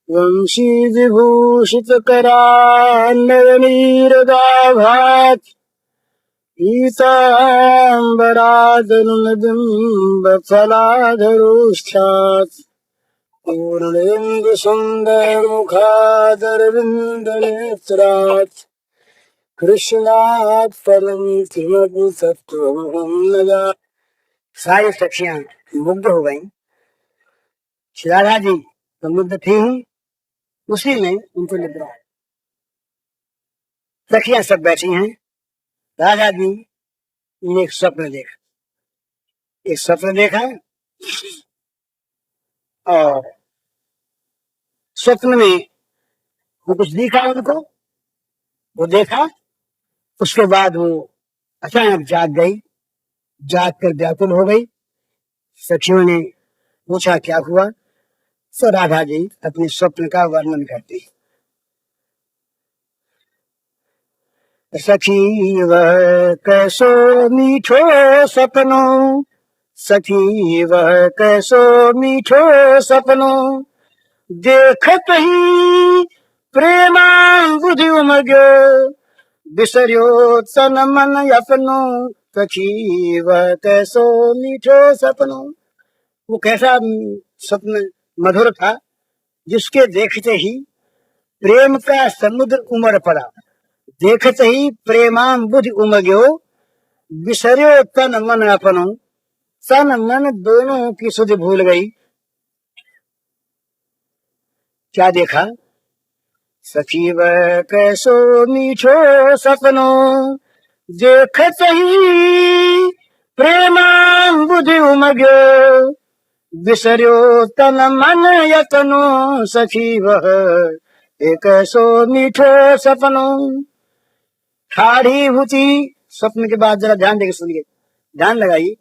वंशी विभूषित करान्नयनीरदाभात् पीताम्बरादरुणबिम्ब फलाधरोष्ठात् पूर्णेन्दु सुन्दरमुखादरविन्दनेत्रात् कृष्णात् परम किमपि तत्त्वमहं न जाने। सारी सखियां मुग्ध हो गईं। राधा जी तो मुग्ध थी ही, उसी में उनको निद्रा है। सखियां सब बैठी हैं। राधा जी ने एक स्वप्न देखा। और स्वप्न में वो कुछ दिखा उनको, वो देखा। उसके बाद वो अचानक जाग गई, जाग कर व्याकुल हो गई। सखियों ने पूछा क्या हुआ, तो राधा जी अपने स्वप्न का वर्णन करती। सखी वह कैसो मीठो सपनो, सखी वह कैसो मीठो सपनो, देखत ही प्रेमांबुधि उमग्यो, बिसर्यो तन मन अपनो। सखी वह कैसो मीठो सपनो, वो कैसा स्वप्न मधुर था जिसके देखते ही प्रेम का समुद्र उमड़ पड़ा। देखते ही प्रेमांबुधि उमग्यो, बिसर्यो तन मन अपनो। तन मन दोनों की सुधि भूल गई। क्या देखा, सखी वह कैसो मीठो सपनो, देखत ही प्रेमांबुधि उमग्यो, बिसर्यो तन मन यतनो। सखी वह एक ऐसो मीठो सपनो। ठाढ़ी हुती, स्वप्न के बाद जरा ध्यान देकर सुनिए, ध्यान लगाइए।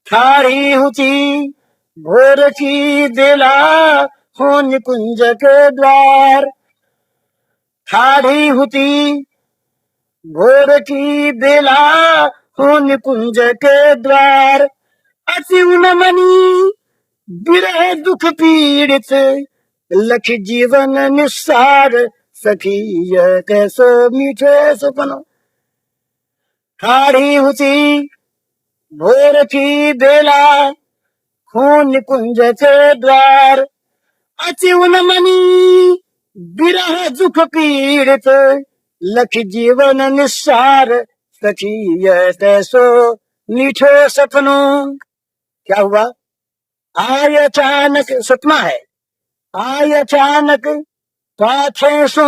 ठाढ़ी हुती भोर की बेला, हो निकुंज के द्वार। ठाढ़ी हुती भोर की बेला, हो निकुंज के द्वार। अति उन्मनी विरह दुख पीड़ित, लख जीवन निस्सार। सखी यह कैसो मीठे सपनो। ठाढ़ी हुती भोर की बेला, हो निकुंज के द्वार। अति उन्मनी विरह दुख पीड़ित, लख जीवन निस्सार। सखी यह कैसो मीठो सपनो। क्या हुआ, आय अचानक, सपना है, आय अचानक पाछे सो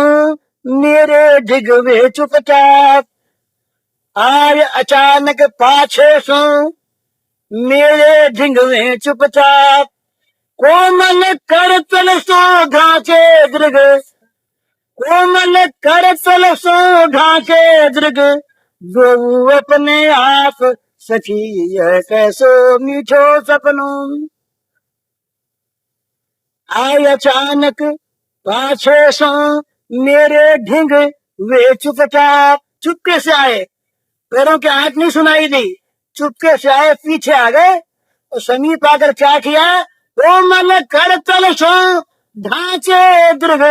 मेरे डिगवे चुपचाप। आय अचानक पाछे सो मेरे ढिंगवे चुपचाप। कोमल कर तल सो ढांचे दृग, कोमल कर तल सो ढांचे दृग, जो अपने आप। सखी यह कैसो मीठो सपनो। आय अचानक पाछे सो मेरे ढिंग वे चुपचाप। चुपके से आए, पैरों की आंख नहीं सुनाई दी, चुपके से आए, पीछे आ गए और समीप आकर क्या किया, कोमल कर तल सो ढांचे दृग,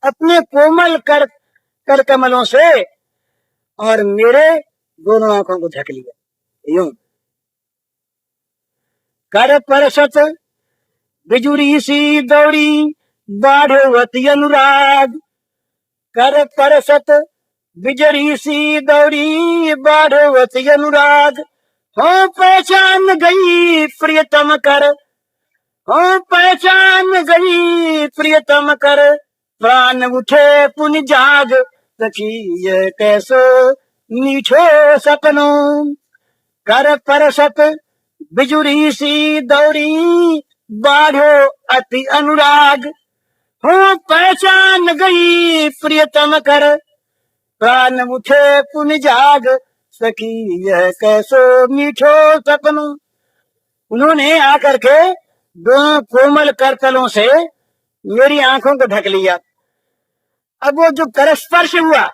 अपने कोमल कर कर कमलों से और मेरे दोनों आंखों को ढक लिया। यूं कर परसत बिजुरी सी दौड़ी, बाढ़वती अनुराग। कर परसत बिजरी सी दौड़ी, बाढ़वती अनुराग। हो पहचान गई प्रियतम कर, हो पहचान गई प्रियतम कर, प्राण उठे पुन जाग। सखी ये कैसो मीठो सपनो। कर परसत बिजुरी सी दौड़ी, बाढ़ो अति अनुराग। हो पहचान गई प्रियतम कर, प्राण उठे पुन जाग। सखी यह कैसो मीठो सपनो। उन्होंने आकर के दो कोमल करतलों से मेरी आंखों को ढक लिया। अब वो जो करस्पर्श हुआ,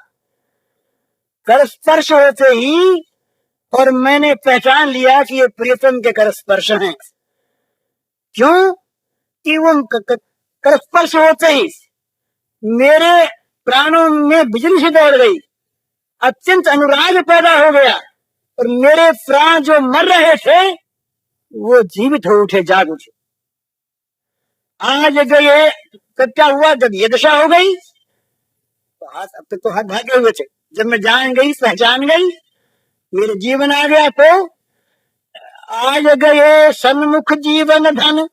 करस्पर्श होते ही और मैंने पहचान लिया कि ये प्रियतम के करस्पर्श हैं। क्यों कि वो कर स्पर्श होते ही मेरे प्राणों में बिजली से दौड़ गई, अत्यंत अनुराग पैदा हो गया और मेरे प्राण जो मर रहे थे वो जीवित हो उठे, जाग उठे। आज गए तब क्या हुआ, जब ये दशा हो गई तो हाथ, अब तक तो हाथ भागे हुए थे, जब मैं जान गई, पहचान गई, मेरे जीवन आ गया, तो आज गए सन्मुख जीवन धन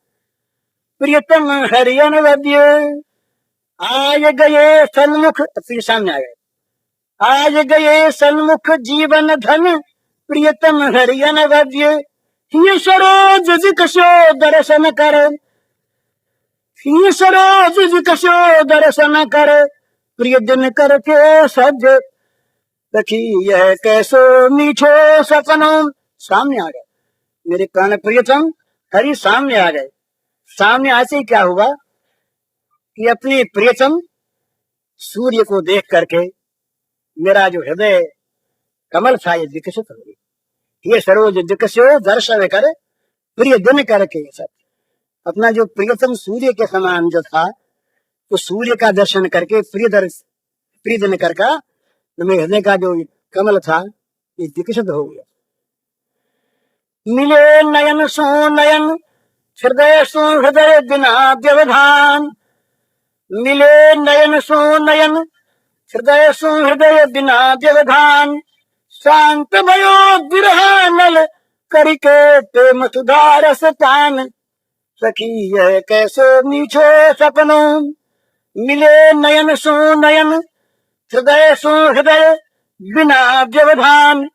प्रियतम हरियन वद्य। आज गए सन्मुख, फिर सामने आ गए, आज गए सन्मुख जीवन धन प्रियतम हरियन वद्य। हिय सरोज विकसो दर्शन कर, हिय सरोज विकसो दर्शन कर, प्रिय दिन करके सज सखी यह कैसो मीठो सपनों। सामने आ गए मेरे प्राण प्रियतम हरि, सामने आ गए। सामने आते ही क्या हुआ कि अपने प्रियतम सूर्य को देख करके मेरा जो हृदय कमल था ये विकसित हो गई। ये सरोज विकसो दर्शन कर प्रिय दिन करके सब, अपना जो प्रियतम सूर्य के समान जो था, तो सूर्य का दर्शन करके प्रिय दिन कर का तो मेरे हृदय का जो कमल था ये विकसित हो गया। मिले नयन सो नयन हृदय सो हृदय बिना व्यवधान, मिले नयन सो नयन हृदय सो हृदय बिना व्यवधान। शांत भयो विरह नल करिके प्रेम सुधारस तान, सखी यह कैसे मीठे सपनों। मिले नयन सो नयन हृदय सो हृदय बिना व्यवधान।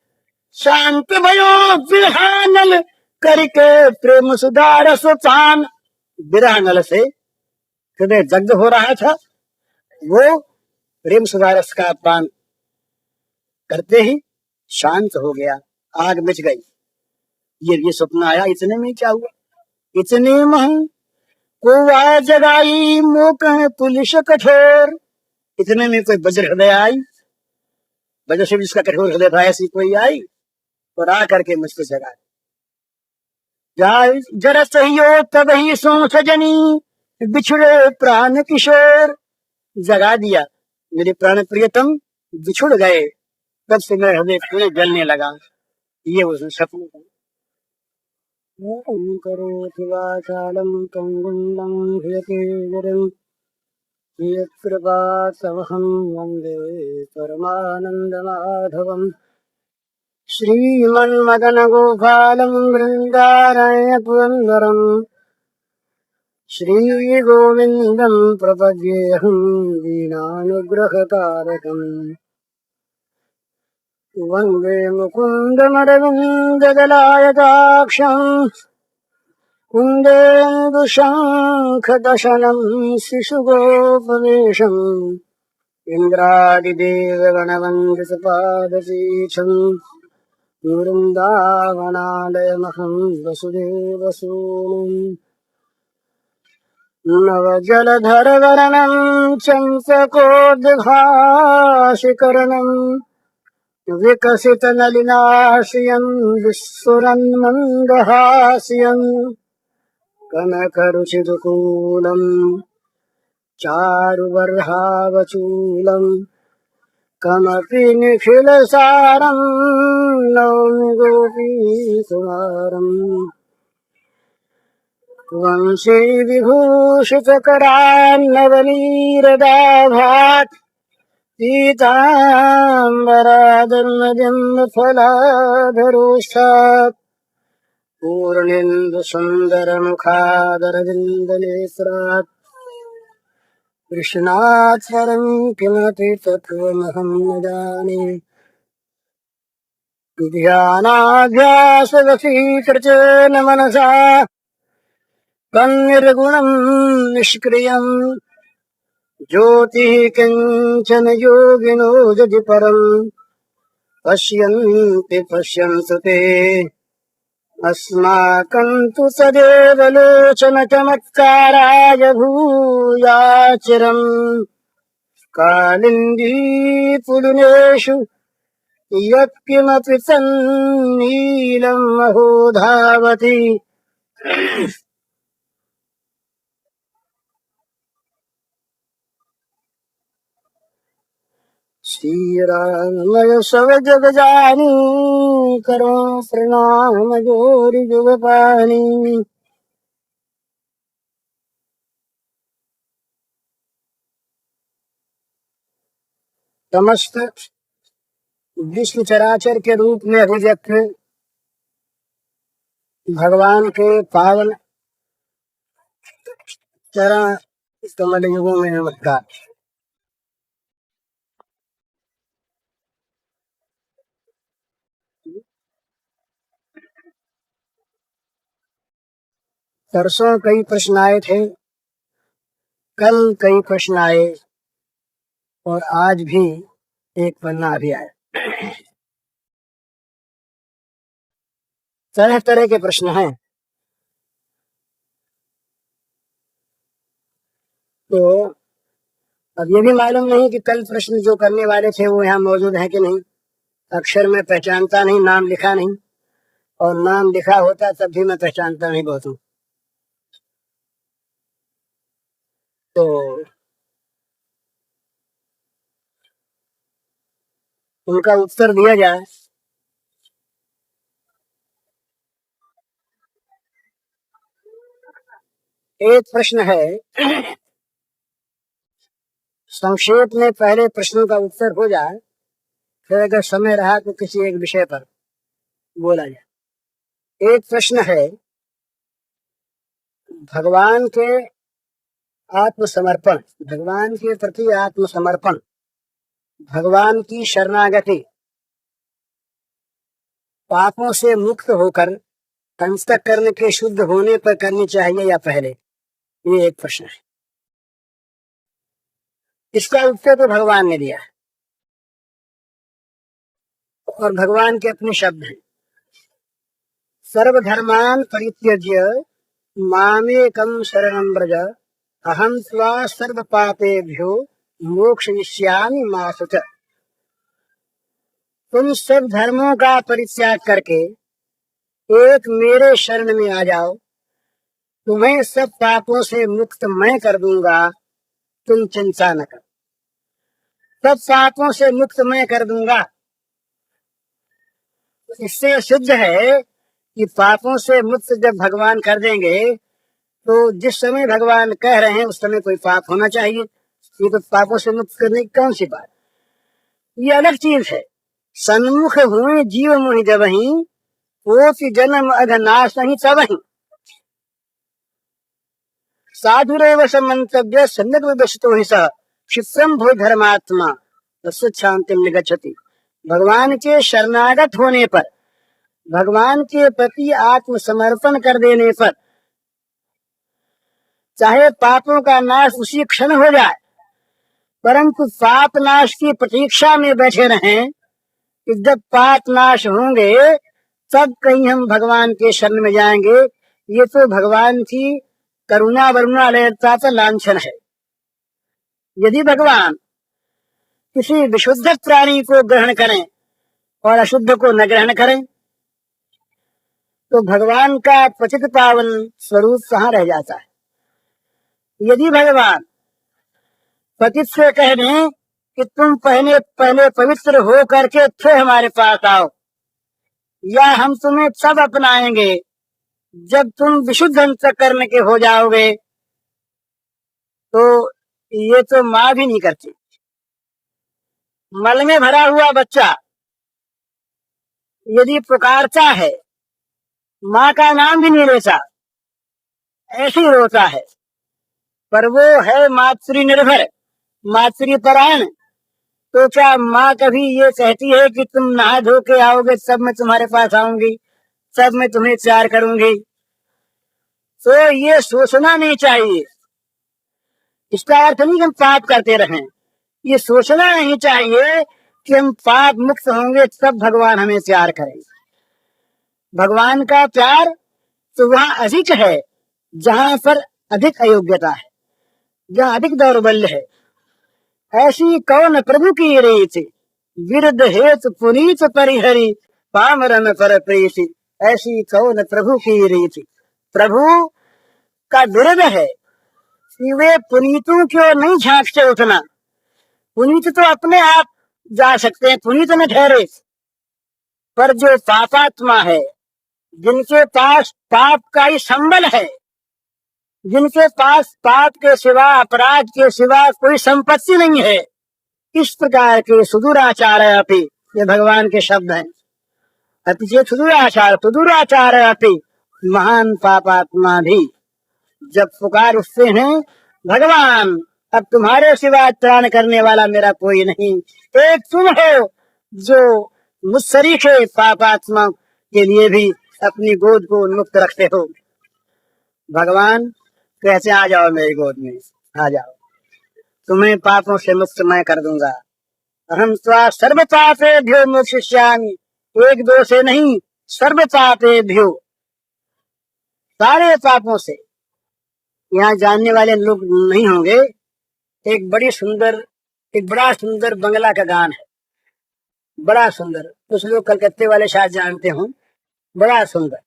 शांत भयो विरह नल करिके प्रेम सुधारस तान। विरह नल से हृदय जग्ध हो रहा था, वो प्रेम सुधारस का पान करते ही शांत हो गया, आग मिट गई। ये सपना आया, इतने में क्या हुआ, इतने में को आ जगाई मोकह पुलिस कठोर। इतने में कोई वज्र हृदय आई, वज्र से जिसका कठोर हृदय था ऐसी कोई आई और आ करके मुझको जगा। जरा सहियो तब ही सो सजनी बिछुड़े प्राण किशोर। जगा दिया, मेरे प्राण प्रियतम बिछुड़ गए, तब से मेरा हृदय पूरे जलने लगा। ये उस सपने का करोति वाचालं पंगुं ह्यकेवलं यत्कृपातमहं वन्दे परमानन्दमाधवम्। श्रीमन्मदनगोपालं बृन्दारण्यपुरन्दरम् श्रीगोविन्दं प्रपद्येऽहं दीनानुग्रहकारकम्। वन्दे मुकुन्दमरविन्ददलायताक्षम् कुन्देन्दुशङ्खदशनं शिशुगोपवेशम्। इन्द्रादिदेवगणवन्दितपादपीठम् वृन्दावनालयमहं वसुदेवसूनुम्। नवजलधरवर्णं चम्पकोद्भासिकर्णम् विकसितनलिनाश्रियम् विस्फुरन्मन्दहास्यम्। कनकरुचिदुकूलम् चारुबर्हावचूलम् कमपि निखिलसारम् नौमि गोपीकुमारम्। वंशी विभूषितकरान्नवनीरदाभात् पीताम्बरादर्मजन्मफलाधरोष्ठात्। पूर्णेन्दुसुन्दरमुखादरविन्दनेत्रात् कृष्णात् परं किमपि तत्त्वमहं न जाने। ध्यानाभ्यासवशीकृतेन मनसा तन्निर्गुणं निष्क्रियम्। ज्योतिः किञ्चन योगिनो यदि परम् पश्यन्ति पश्यन्तु ते। अस्माकं तु सदैव लोचन चमत्काराय भूयाचिरम्। कालिन्दी पुलिनेषु यत्किमपि तन्नीलम् अहो धावति। श्री राम सब जग जानी, करो प्रणाम जोरी जुग पानी। समस्त विश्व चराचर के रूप में अभिव्यक्त भगवान के पावन चरण कमल युगों में नमस्कार। परसों कई प्रश्न आए थे, कल कई प्रश्न आए और आज भी एक पन्ना भी आया। तरह तरह के प्रश्न हैं। तो अब ये भी मालूम नहीं कि कल प्रश्न जो करने वाले थे वो यहाँ मौजूद है कि नहीं। अक्षर में पहचानता नहीं, नाम लिखा नहीं, और नाम लिखा होता तब भी मैं पहचानता नहीं बहुत हूँ। तो उनका उत्तर दिया जाए। एक प्रश्न है, संक्षेप में पहले प्रश्नों का उत्तर हो जाए, फिर अगर समय रहा तो किसी एक विषय पर बोला जाए। एक प्रश्न है, भगवान के आत्मसमर्पण, भगवान के प्रति आत्मसमर्पण, भगवान की शरणागति पापों से मुक्त होकर अंतःकरण के शुद्ध होने पर करनी चाहिए या पहले, ये एक प्रश्न है। इसका उत्तर तो भगवान ने दिया और भगवान के अपने शब्द हैं। सर्वधर्मान् परित्यज्य मामेकं शरणं व्रज, अहं त्वा सर्व पापेभ्यो मोक्षयिष्यामि मा शुचः। तुम सब धर्मों का परित्याग करके एक मेरे शरण में आ जाओ, तुम्हें सब पापों से मुक्त मैं कर दूंगा, तुम चिंता न करो। सब पापों से मुक्त मैं कर दूंगा, इससे सिद्ध है कि पापों से मुक्त जब भगवान कर देंगे तो जिस समय भगवान कह रहे हैं उस समय कोई पाप होना चाहिए। ये तो पापों से मुक्त करने की कौन सी बात, ये अलग चीज है। सन्मुख हुए जीव मुनि जबहि, कोटि जन्म अघनाश नहीं तबहि। साधुरेव समन्तव्य सम्यक विवसितो हि सः, क्षिप्रम भो धर्मात्मा तस्य शांतिम निगच्छति। भगवान के शरणागत होने पर, भगवान के प्रति आत्मसमर्पण कर देने पर, चाहे पापों का नाश उसी क्षण हो जाए, परंतु पाप नाश की प्रतीक्षा में बैठे रहें कि जब पाप नाश होंगे तब कहीं हम भगवान के शरण में जाएंगे। ये तो भगवान की करुणा वरुणालयता पर लांछन है। यदि भगवान किसी विशुद्ध प्राणी को ग्रहण करें और अशुद्ध को न ग्रहण करें तो भगवान का पतित पावन स्वरूप कहाँ रह जाता है। यदि भगवान पतित से कह दें कि तुम पहले पहले पवित्र हो करके फिर हमारे पास आओ, या हम तुम्हें तब अपनाएंगे जब तुम विशुद्ध अंतःकरण के हो जाओगे, तो ये तो माँ भी नहीं करती। मल में भरा हुआ बच्चा यदि पुकारता है, माँ का नाम भी नहीं लेता, ऐसे ही रोता है, पर वो है मातृ निर्भर, मातृपरायण। तो क्या माँ कभी ये कहती है कि तुम नहा धो के आओगे तब मैं तुम्हारे पास आऊंगी, तब मैं तुम्हें प्यार करूंगी? तो ये सोचना नहीं चाहिए। इसका अर्थ नहीं कि हम पाप करते रहें, ये सोचना नहीं चाहिए कि हम पाप मुक्त होंगे तब भगवान हमें प्यार करेंगे। भगवान का प्यार तो वहां अधिक है जहां पर अधिक अयोग्यता है, जहां अधिक दौर्बल्य है। ऐसी कौन प्रभु की रीति, विरुद्ध हेतु पुनीत परिहरी, पामरन पर प्रीति। ऐसी कौन प्रभु की रीति, प्रभु का विरुद्ध है कि वे पुनीतों की ओर नहीं झांकते उतना। पुनीत तो अपने आप जा सकते हैं, पुनीत न ठहरे। पर जो पापात्मा है, जिनके पास पाप का ही संबल है, जिनके पास पाप के सिवा, अपराध के सिवा कोई संपत्ति नहीं है, इस प्रकार के सुदूराचार अपि, ये भगवान के शब्द हैं, अतिशय सुदूराचार अपि महान पापात्मा भी जब पुकार उठते हैं, भगवान अब तुम्हारे सिवा त्राण करने वाला मेरा कोई नहीं, एक तुम हो जो मुझसरीखे पापात्मा के लिए भी अपनी गोद को उन्मुक्त रखते हो। भगवान कैसे आ जाओ मेरी गोद में, आ जाओ, तुम्हें पापों से मुक्त मैं कर दूंगा। अहम त्वा सर्व पापेभ्यो मोक्षयिष्यामि, एक दो से नहीं, सर्व पापेभ्यो, सारे पापों से। यहाँ जानने वाले लोग नहीं होंगे, एक बड़ा सुंदर बंगला का गान है, बड़ा सुंदर, कुछ लोग कलकत्ते वाले शायद जानते हों, बड़ा सुंदर।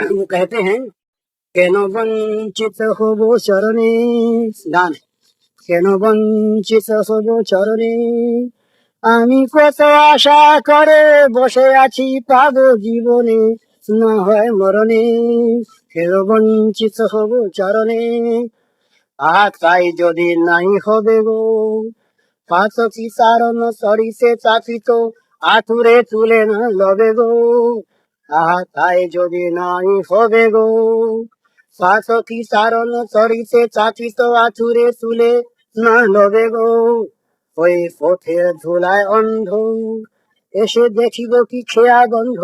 वो कहते हैं, केनो वंचित हो वो चरणे, गान है, केनो वंचित हो वो चरणे, আমি কত আশা করে বসে আছি পাবো জীবনে, না হয় মরণে, কেন বঞ্চিত হব চরণে, তাই যদি নাই হবে গো, পাতকি সারণ সরিষে চাপিত আতুরে তুলে না লবে গো, তাই যদি নাই হবে গো, পাতকি সারণ সরিষে চাপিত আতুরে তুলে না লবে গো, ওই পথের ধুলায় অন্ধ এসে দেখিব কি খেয়া গন্ধ,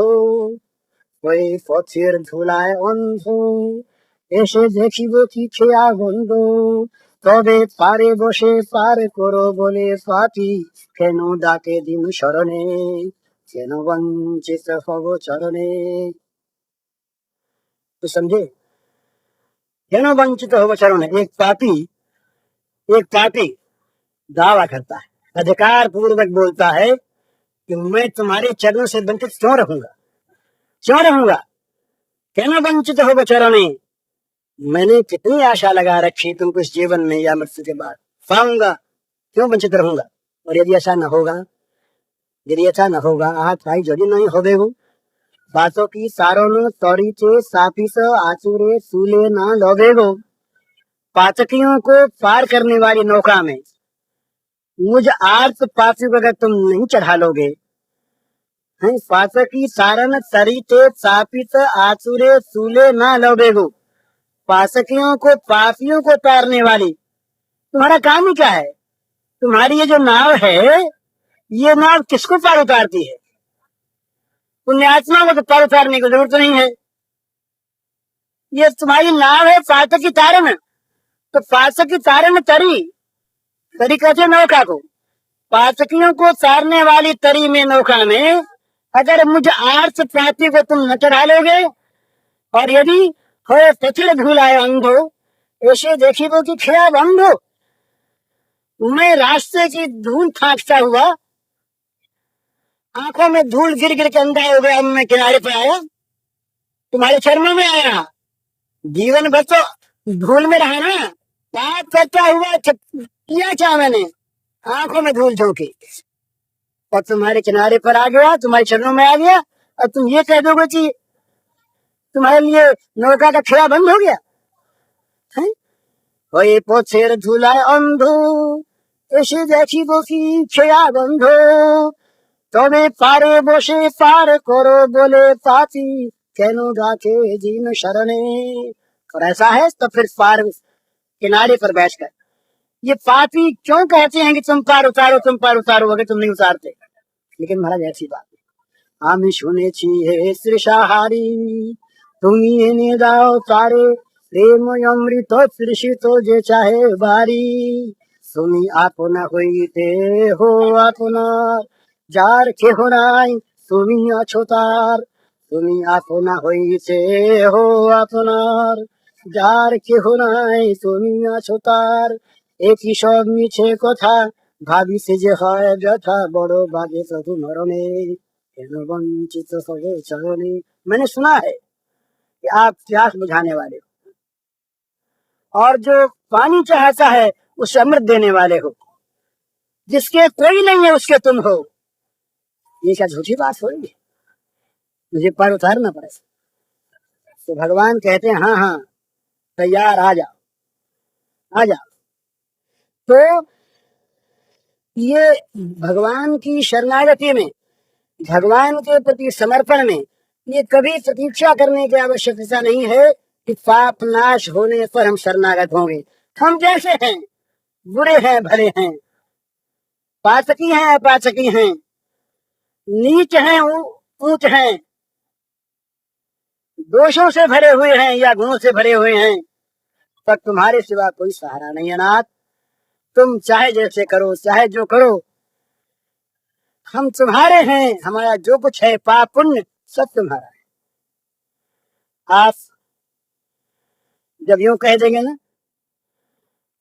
ওই পথের ধুলায় অন্ধ এসে দেখিব কি খেয়া গন্ধ, তবে পারে বসে পার করো বলে পাপি কেন ডাকে দিন শরণে, কেন বঞ্চিত হব চরণে। तो समझे, কেন বঞ্চিত হব চরণে। एक पापी दावा करता है, अधिकार पूर्वक बोलता है कि मैं तुम्हारे चरणों से वंचित क्यों रहूंगा, कहना वंचित हो चरणे, मैंने कितनी आशा लगा रखी तुमको इस जीवन में या मृत्यु के बाद, पाऊंगा, क्यों वंचित रहूंगा। और यदि ऐसा न होगा आह थाई जदि नहीं होबेगो, बातों की सारों तौरीचे सापिस आचुरे सूले ना लोबेगो, पातकियों को पार करने वाली नौका में मुझ आर्त पापी को अगर तुम नहीं चढ़ा लोगे, पातकी सारण तरीते सापित आचुरे सूले ना लोबेगो, पासकियों को, पापियों को तारने वाली तुम्हारा काम ही क्या है। तुम्हारी ये जो नाव है, ये नाव किसको पार उतारती है, पुण्यात्मा को तो पार उतारने की जरूरत नहीं है। ये तुम्हारी नाव है पातकी तारण, तो पातकी तारण तरी कहते नौका को, पातकियों को तारने वाली तरी में, नौका में अगर मुझ आर्थ पापी को तुम न चढ़ा लोगे, और यदि होए पथिर धूलाए अंधो ऐसे देखी वो कि खेया बंधो, मैं रास्ते की धूल फाँकता हुआ, आंखों में धूल गिर गिर के अंधा हो गया, मैं किनारे पर आया, तुम्हारे चरणों में आया, जीवन भर तो धूल में रहा ना, पाप करता हुआ किया क्या मैंने, आंखों में धूल झोंकी, और तुम्हारे किनारे पर आ गया, तुम्हारे चरणों में आ गया, और तुम ये कह दोगे कि तुम्हारे लिए नौका का खेड़ा बंद हो गया है। ওই পথের ধুলায় অন্ধ এসে দেখিব কি খেয়া বন্ধ, তবে পারে বসে পার করো बोले पापी কেন ডাকে दीन शरणे। और ऐसा है तो फिर पार किनारे पर बैठकर ये पापी क्यों कहते हैं कि तुम पार उतारो अगर तुम नहीं उतारते। लेकिन महाराज ऐसी बात আমি শুনেছি হে তৃষাহারি তুমি এনে দাও তারে প্রেম অমৃত তৃষিত যে চাহে বাড়ি, তুমি আপনা হইতে হো আপনার যার কেহ নাই তুমি আছো তার, তুমি আপনা হইতে হো আপনার যার কেহ নাই তুমি আছো তার, একই সব মিছে কথা ভাবিছে যে হয় ব্যথা বড় বাজে তবু মরণে वंचित सगे चरणे। मैंने सुना है कि आप प्यास बुझाने वाले हो और जो पानी चाहता है उसे अमृत देने वाले हो, जिसके कोई नहीं है उसके तुम हो, ये क्या झूठी बात हो रही है? मुझे पर उतारना पड़े। तो भगवान कहते हैं हाँ हाँ तैयार, आ जाओ आ जाओ। तो ये भगवान की शरणागति में, भगवान के प्रति समर्पण में ये कभी प्रतीक्षा करने की आवश्यकता नहीं है कि पाप नाश होने पर हम शरणागत होंगे। हम जैसे हैं, बुरे हैं भले हैं, पातकी हैं अपाचकी हैं, नीच हैं ऊंच हैं, दोषों से भरे हुए हैं या गुणों से भरे हुए हैं, पर तुम्हारे सिवा कोई सहारा नहीं है नाथ। तुम चाहे जैसे करो, चाहे जो करो, हम तुम्हारे हैं। हमारा जो कुछ है पाप पुण्य सब तुम्हारा है। आप जब यूं कह देंगे ना,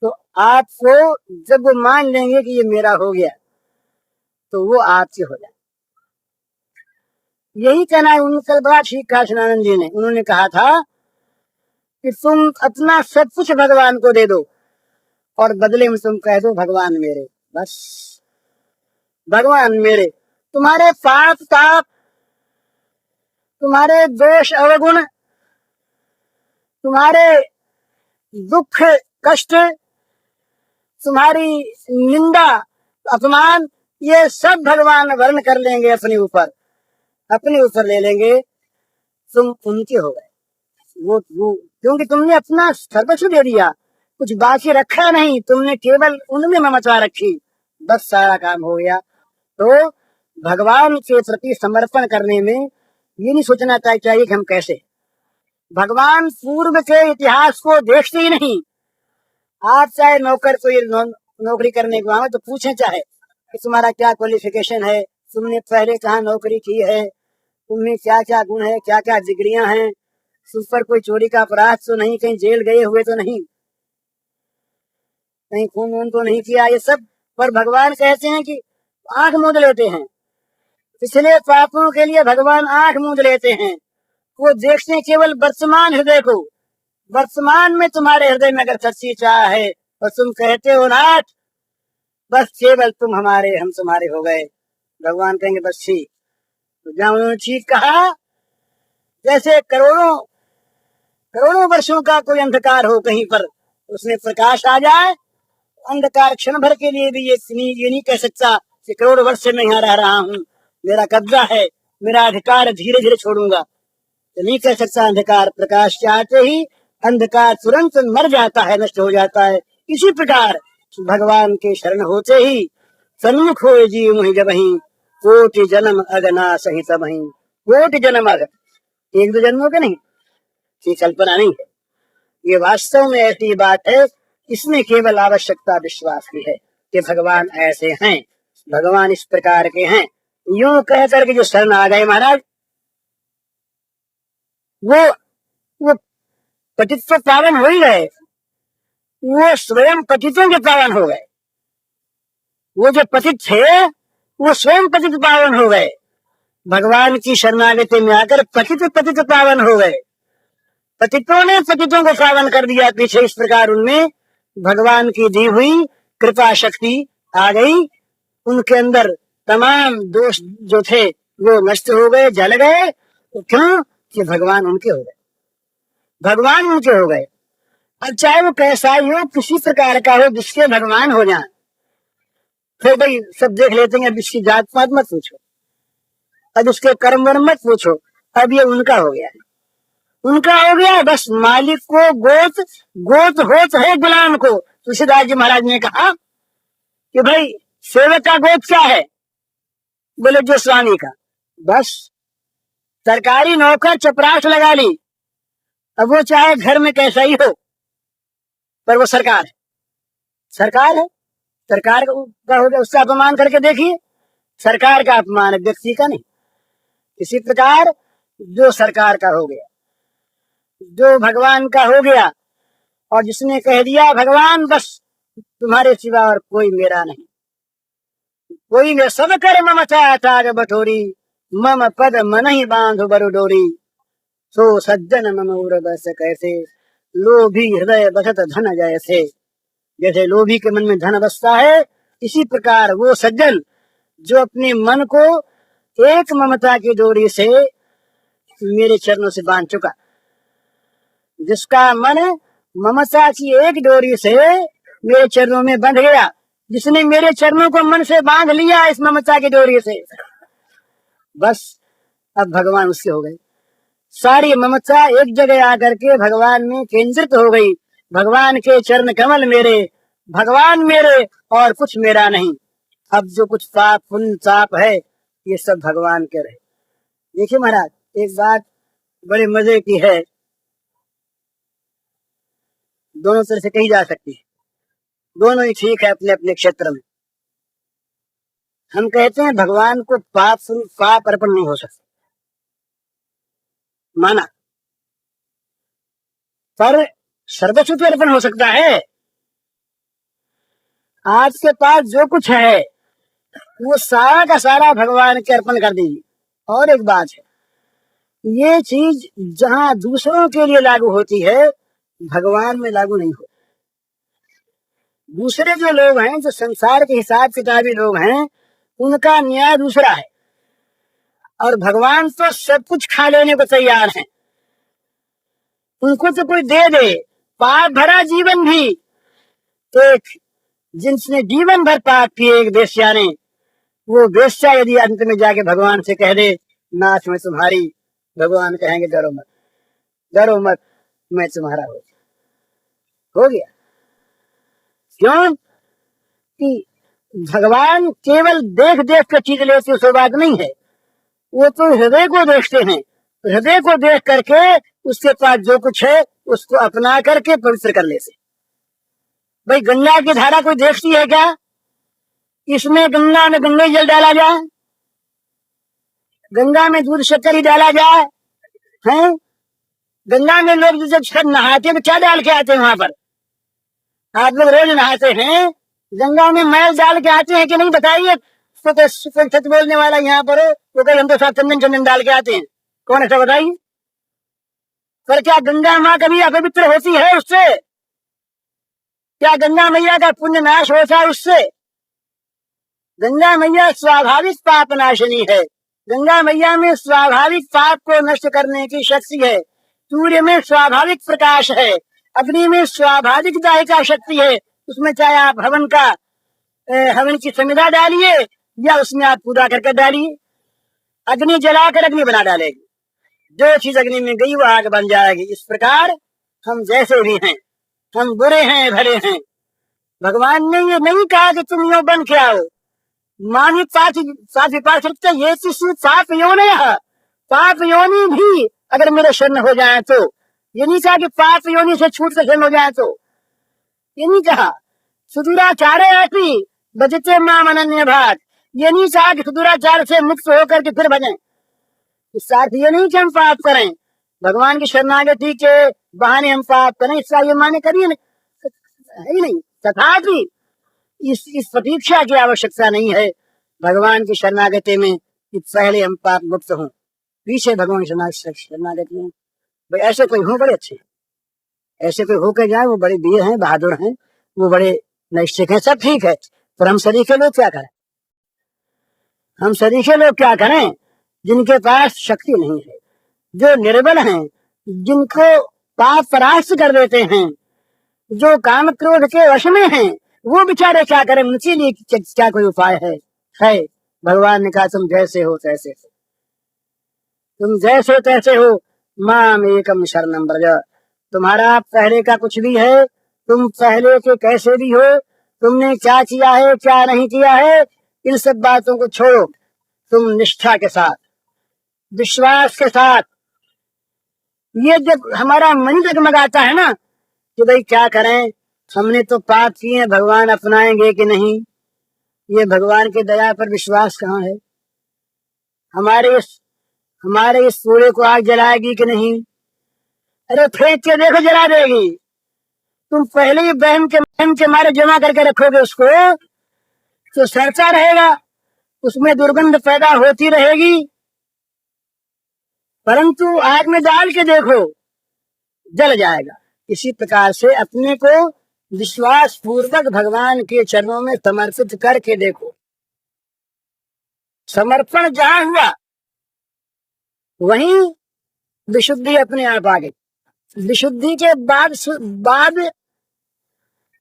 तो आपको जब वो मान लेंगे कि ये मेरा हो गया, तो वो आपसे हो जाए। यही कहना है। उनका बड़ा ठीक कहा सनानंद जी ने। उन्होंने कहा था कि तुम अपना सब कुछ भगवान को दे दो और बदले में तुम कह दो भगवान मेरे, बस भगवान मेरे। तुम्हारे पाप ताप, तुम्हारे दोष अवगुण, तुम्हारे दुख कष्ट, तुम्हारी निंदा अपमान, ये सब भगवान वर्ण कर लेंगे अपने ऊपर ले लेंगे। तुम उनके हो गए। वो क्योंकि तुमने अपना सर्वस्व दे दिया, कुछ बाकी रखा नहीं, तुमने केवल उनमें ममता रखी, बस सारा काम हो गया। तो भगवान के प्रति समर्पण करने में ये नहीं सोचना चाहिए कि हम कैसे। भगवान पूर्व के इतिहास को देखते ही नहीं। आप चाहे नौकर कोई नौकरी करने को आए तो पूछे चाहे कि तुम्हारा क्या क्वालिफिकेशन है, तुमने पहले कहाँ नौकरी की है, तुम्हें क्या क्या गुण है, क्या क्या डिग्रियां हैं, तुम पर कोई चोरी का अपराध तो नहीं, कहीं जेल गए हुए तो नहीं, कहीं खून वून तो नहीं किया, ये सब। पर भगवान कहते हैं कि आंख मूंद लेते हैं। पिछले पापों के लिए भगवान आंख मूंद लेते हैं। वो देखते हैं केवल वर्तमान हृदय को। वर्तमान में तुम्हारे हृदय में अगर सच्ची चाह है और तुम कहते हो नाथ बस केवल तुम हमारे, हम तुम्हारे हो गए, भगवान कहेंगे बस ठीक। तो जहां उन्होंने ठीक कहा, जैसे करोड़ों वर्षों का कोई अंधकार हो कहीं पर, उसमें प्रकाश आ जाए। अंधकार क्षण भर के लिए भी ये नहीं कह सकता कि करोड़ वर्ष से मैं यहाँ रह रहा हूँ, मेरा कब्जा है, मेरा अधिकार धीरे धीरे छोड़ूंगा, तो नहीं कह सकता। अंधकार प्रकाश के आते ही अंधकार तुरंत मर जाता है, नष्ट हो जाता है। इसी प्रकार भगवान के शरण होते ही सन्मुख हो जीव मुहि जबहि, कोटि जन्म अगना सहित बहि। कोटि जन्म अग, एक दो जन्मों के नहीं, ये कल्पना नहीं है, ये वास्तव में ऐसी बात है। इसमें केवल आवश्यकता विश्वास की है कि भगवान ऐसे हैं, भगवान इस प्रकार के हैं। यूं कह करके जो शरण आ गए महाराज, वो पतित तो पावन हो ही गए, वो स्वयं पतितों के पावन हो गए। वो जो पतित थे वो स्वयं पतित पावन हो गए। भगवान की शरणागति में आकर पतित पावन हो गए। पतितों ने पतितों को पावन कर दिया पीछे। इस प्रकार उनमें भगवान की दी हुई कृपा शक्ति आ गई। उनके अंदर तमाम दोष जो थे वो नष्ट हो गए, जल गए। तो क्यों? कि भगवान उनके हो गए, भगवान उनके हो गए। अब चाहे वो कैसा ही हो, किसी प्रकार का हो, जिसके भगवान हो जाए। फिर भाई सब देख लेते हैं, अब इसकी जात पात मत पूछो, अब उसके कर्म वर्म मत पूछो, अब ये उनका हो गया, उनका हो गया। बस मालिक को गोत होत है गुलाम को। तुलसीदास जी महाराज ने कहा कि भाई सेवक का गोत क्या है? बोले जो स्वामी का। बस सरकारी नौकर चपरास लगा ली, अब वो चाहे घर में कैसा ही हो, पर वो सरकार है, सरकार है, सरकार का हो गया। उसका अपमान करके देखिए, सरकार का अपमान है, व्यक्ति का नहीं। इसी प्रकार जो सरकार का हो गया, जो भगवान का हो गया, और जिसने कह दिया भगवान बस तुम्हारे सिवा और कोई मेरा नहीं, कोई में सब कर ममता ताग बटोरी, मम पद मन ही बांध बरु डोरी। सो सज्जन मम उर बस कैसे, लोभी हृदय बसत धन जैसे। जैसे लोभी के मन में धन बसता है, इसी प्रकार वो सज्जन जो अपने मन को एक ममता की डोरी से मेरे चरणों से बांध चुका, जिसका मन ममता की एक डोरी से मेरे चरणों में बंध गया, जिसने मेरे चरणों को मन से बांध लिया इस ममता की डोरी से, बस अब भगवान उससे हो गए। सारी ममता एक जगह आकर के भगवान में केंद्रित हो गई। भगवान के चरण कमल मेरे, भगवान मेरे और कुछ मेरा नहीं। अब जो कुछ पाप पुण्य ताप है ये सब भगवान के रहे। देखिए महाराज, एक बात बड़े मजे की है, दोनों तरह से कही जा सकती है, दोनों ही ठीक है अपने अपने क्षेत्र में। हम कहते हैं भगवान को पाप अर्पण नहीं हो सकता, माना, पर सर्वस्व अर्पण हो सकता है। आपके पास जो कुछ है वो सारा का सारा भगवान के अर्पण कर दीजिए। और एक बात है, ये चीज जहां दूसरों के लिए लागू होती है भगवान में लागू नहीं होती। दूसरे जो लोग हैं, जो संसार के हिसाब किताबी लोग हैं, उनका न्याय दूसरा है, और भगवान तो सब कुछ खा लेने को तैयार हैं। उनको तो कोई दे दे, पाप भरा जीवन भी। एक जिनसे जीवन भर पाप किए एक वेश्या ने, वो वेश्या यदि अंत में जाके भगवान से कह दे नाथ मैं तुम्हारी, भगवान कहेंगे डरो मत, डरो मत, मैं तुम्हारा हो गया। क्यों कि भगवान केवल देख देख कर चीज लेते उस बात नहीं है, वो तो हृदय को देखते हैं। हृदय को देख करके उसके पास जो कुछ है उसको अपना करके पवित्र कर लेते। भाई गंगा की धारा कोई देखती है क्या? इसमें गंगा में गंगा जल डाला जाए, गंगा में दूध शक्कर ही डाला जाए हैं? गंगा में लोग जब नहाते तो क्या डाल के आते हैं? वहां पर आप लोग रोज नहाते हैं, गंगा में मैल डाल के आते हैं कि नहीं? बताइए। सच बोलने वाला यहाँ पर हो वो कल हम तो साथ चंदन चंदन डाल के आते हैं, कौन ऐसा बताइए? पर क्या गंगा माँ कभी अपवित्र होती है उससे? क्या गंगा मैया का पुण्य नाश होता है उससे? गंगा मैया स्वाभाविक पाप नाशिनी है। गंगा मैया में स्वाभाविक पाप को नष्ट करने की शक्ति है। सूर्य में स्वाभाविक प्रकाश है, अग्नि में स्वाभाविक दायिका शक्ति है। उसमें चाहे आप हवन की संविदा डालिए या उसमें आप पूरा करके डालिए, अग्नि जलाकर अग्नि बना डालेगी। जो चीज अग्नि में गई वो आग बन जाएगी। इस प्रकार हम जैसे भी हैं, हम बुरे हैं भले हैं, भगवान ने ये नहीं कहा कि तुम यो बन के आओ। मानी पाप ये पाप योनि है, पाप योनि भी अगर मेरे शरण हो जाए तो, ये नहीं कहा कि पाप योनि से छूट कर शरण हो जाए तो, ये नहीं कहा। सुदूराचार आती बजते माम अनन्य भाग, ये नहीं कहा कि सुदूराचार से मुक्त होकर के फिर भजें। इस साथ ये नहीं कि हम पाप करें, भगवान की शरणागति के बहाने हम पाप करें, इसका ये माने करिए है ही नहीं। तथापि इस प्रतीक्षा की आवश्यकता नहीं है भगवान की शरणागति में कि पहले हम पाप मुक्त हों, पीछे भगवान की शरणागति में। भाई ऐसे कोई हो बड़े अच्छे, ऐसे कोई होकर जाए वो बड़े वीर हैं, बहादुर हैं, वो बड़े नैष्ठिक हैं, सब ठीक है। पर हम सरीखे लोग क्या करें? हम सरीखे लोग क्या करें जिनके पास शक्ति नहीं है, जो निर्बल हैं, जिनको पाप परास्त कर देते हैं, जो काम क्रोध के वश में हैं, वो बेचारे क्या करें? उनके लिए क्या कोई उपाय है? भगवान ने कहा तुम जैसे हो तैसे हो, तुम जैसे हो तैसे हो, माम एकम शरणम व्रज। तुम्हारा पहले का कुछ भी है, तुम पहले के कैसे भी हो, तुमने क्या किया है क्या नहीं किया है, इन सब बातों को छोड़ो। तुम निष्ठा के साथ, विश्वास के साथ, ये जब हमारा मन जगमगाता है ना कि भाई क्या करें, हमने तो पाप किए, भगवान अपनाएंगे कि नहीं, ये भगवान की दया पर विश्वास कहाँ है? हमारे इस सूर्य को आग जलाएगी कि नहीं? अरे फेंक के देखो, जला देगी। तुम पहले ही बहम के मारे जमा करके रखोगे उसको तो सड़ता रहेगा, उसमें दुर्गंध पैदा होती रहेगी। परंतु आग में डाल के देखो, जल जाएगा। इसी प्रकार से अपने को विश्वास पूर्वक भगवान के चरणों में समर्पित करके देखो। समर्पण जहां हुआ वहीं विशुद्धि अपने आप आ गई। विशुद्धि के बाद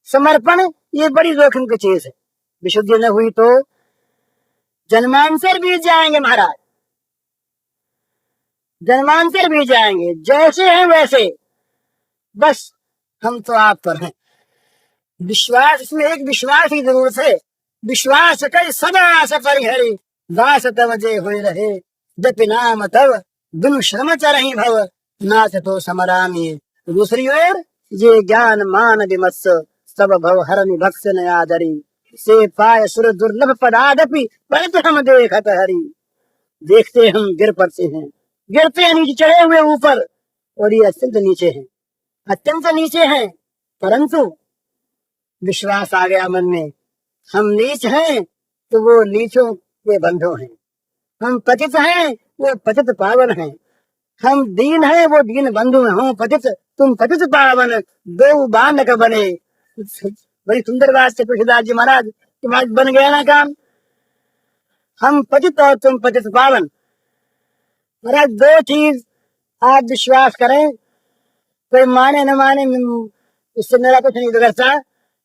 समर्पण, ये बड़ी जोखिम की चीज है। विशुद्धि न हुई तो जन्मांतर बीत जाएंगे महाराज, जन्मांतर बीत जाएंगे। जैसे हैं वैसे, बस हम तो आप पर हैं। विश्वास, इसमें एक विश्वास की जरूरत है। विश्वास कई सदा सपरिहरि, दास तव जे हुए रहे, जपि नाम तव बिनु श्रम चरहि भव, नाथ तो समरामी। दूसरी ओर ये ज्ञान मान विमत्स, सब भव हरनि भक्त न आदरी, से पाय सुर दुर्लभ पदादपि, परत हम देखत हरि। देखते हम गिर पड़ते हैं, गिरते हैं नीचे, चढ़े हुए ऊपर, और ये अत्यंत नीचे हैं, अत्यंत नीचे हैं। परंतु विश्वास आ गया मन में, हम नीच हैं तो वो नीचों के बंधु हैं, हम पतित हैं वो पतित पावन हैं, हम दीन हैं वो दीन बंधु हैं। हम पतित तुम पतित पावन, दो बांधक बने। बड़ी सुंदर बात है तुलसीदास जी महाराज, तुम्हारा बन गया ना काम। हम पतित और तुम पतित पावन। महाराज दो चीज आप विश्वास करें, कोई माने न माने, इससे मेरा कुछ नहीं बिगड़ता,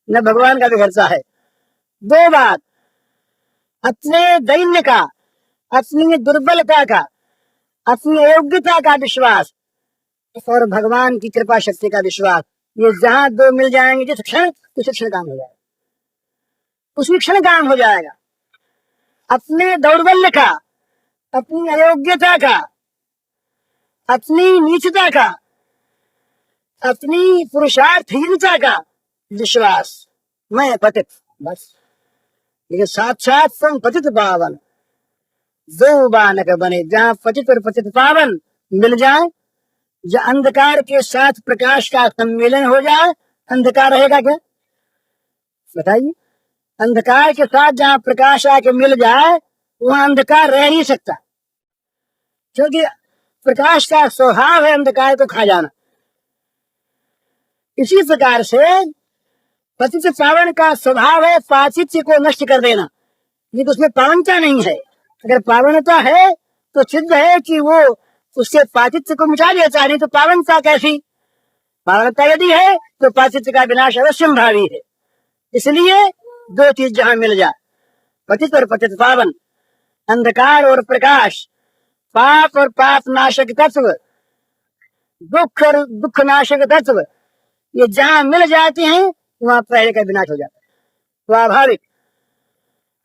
न भगवान का बिगड़ता है। दो बात, अपने दैन्य का, अपनी दुर्बलता का, अपनी अयोग्यता का विश्वास, और भगवान की कृपा शक्ति का विश्वास। ये जहां दो मिल जाएंगे जिस क्षण, उसी क्षण काम हो जाएगा, उसी क्षण काम हो जाएगा। अपने दौर्बल्य का, अपनी अयोग्यता का, अपनी नीचता का, अपनी पुरुषार्थहीनता का विश्वास, मैं पतित, बस। लेकिन साक्षात तुम पतित पावन, दो बानक बने। जहां पतित और पतित पावन मिल जाए, जहां अंधकार के साथ प्रकाश का सम्मेलन हो जाए, अंधकार रहेगा क्या बताइए? अंधकार के साथ जहां प्रकाश आके मिल जाए, वहां अंधकार रह नहीं सकता, क्योंकि प्रकाश का स्वभाव है अंधकार को खा जाना। इसी प्रकार से पतित पावन का स्वभाव है पातित्य को नष्ट कर देना, लेकिन उसमें पावनता नहीं है। अगर पावनता है तो सिद्ध है कि वो उसके पातित्य को मिटा देता, नहीं तो पावनता कैसी? पावनता यदि है तो पातित्य का विनाश अवश्य भावी है। इसलिए दो चीज जहां मिल जाए, पतित और पतित पावन, अंधकार और प्रकाश, पाप और पाप नाशक तत्व, दुख और दुख नाशक तत्व, ये जहां मिल जाते हैं वहां पहले का विनाश हो जाता है, स्वाभाविक।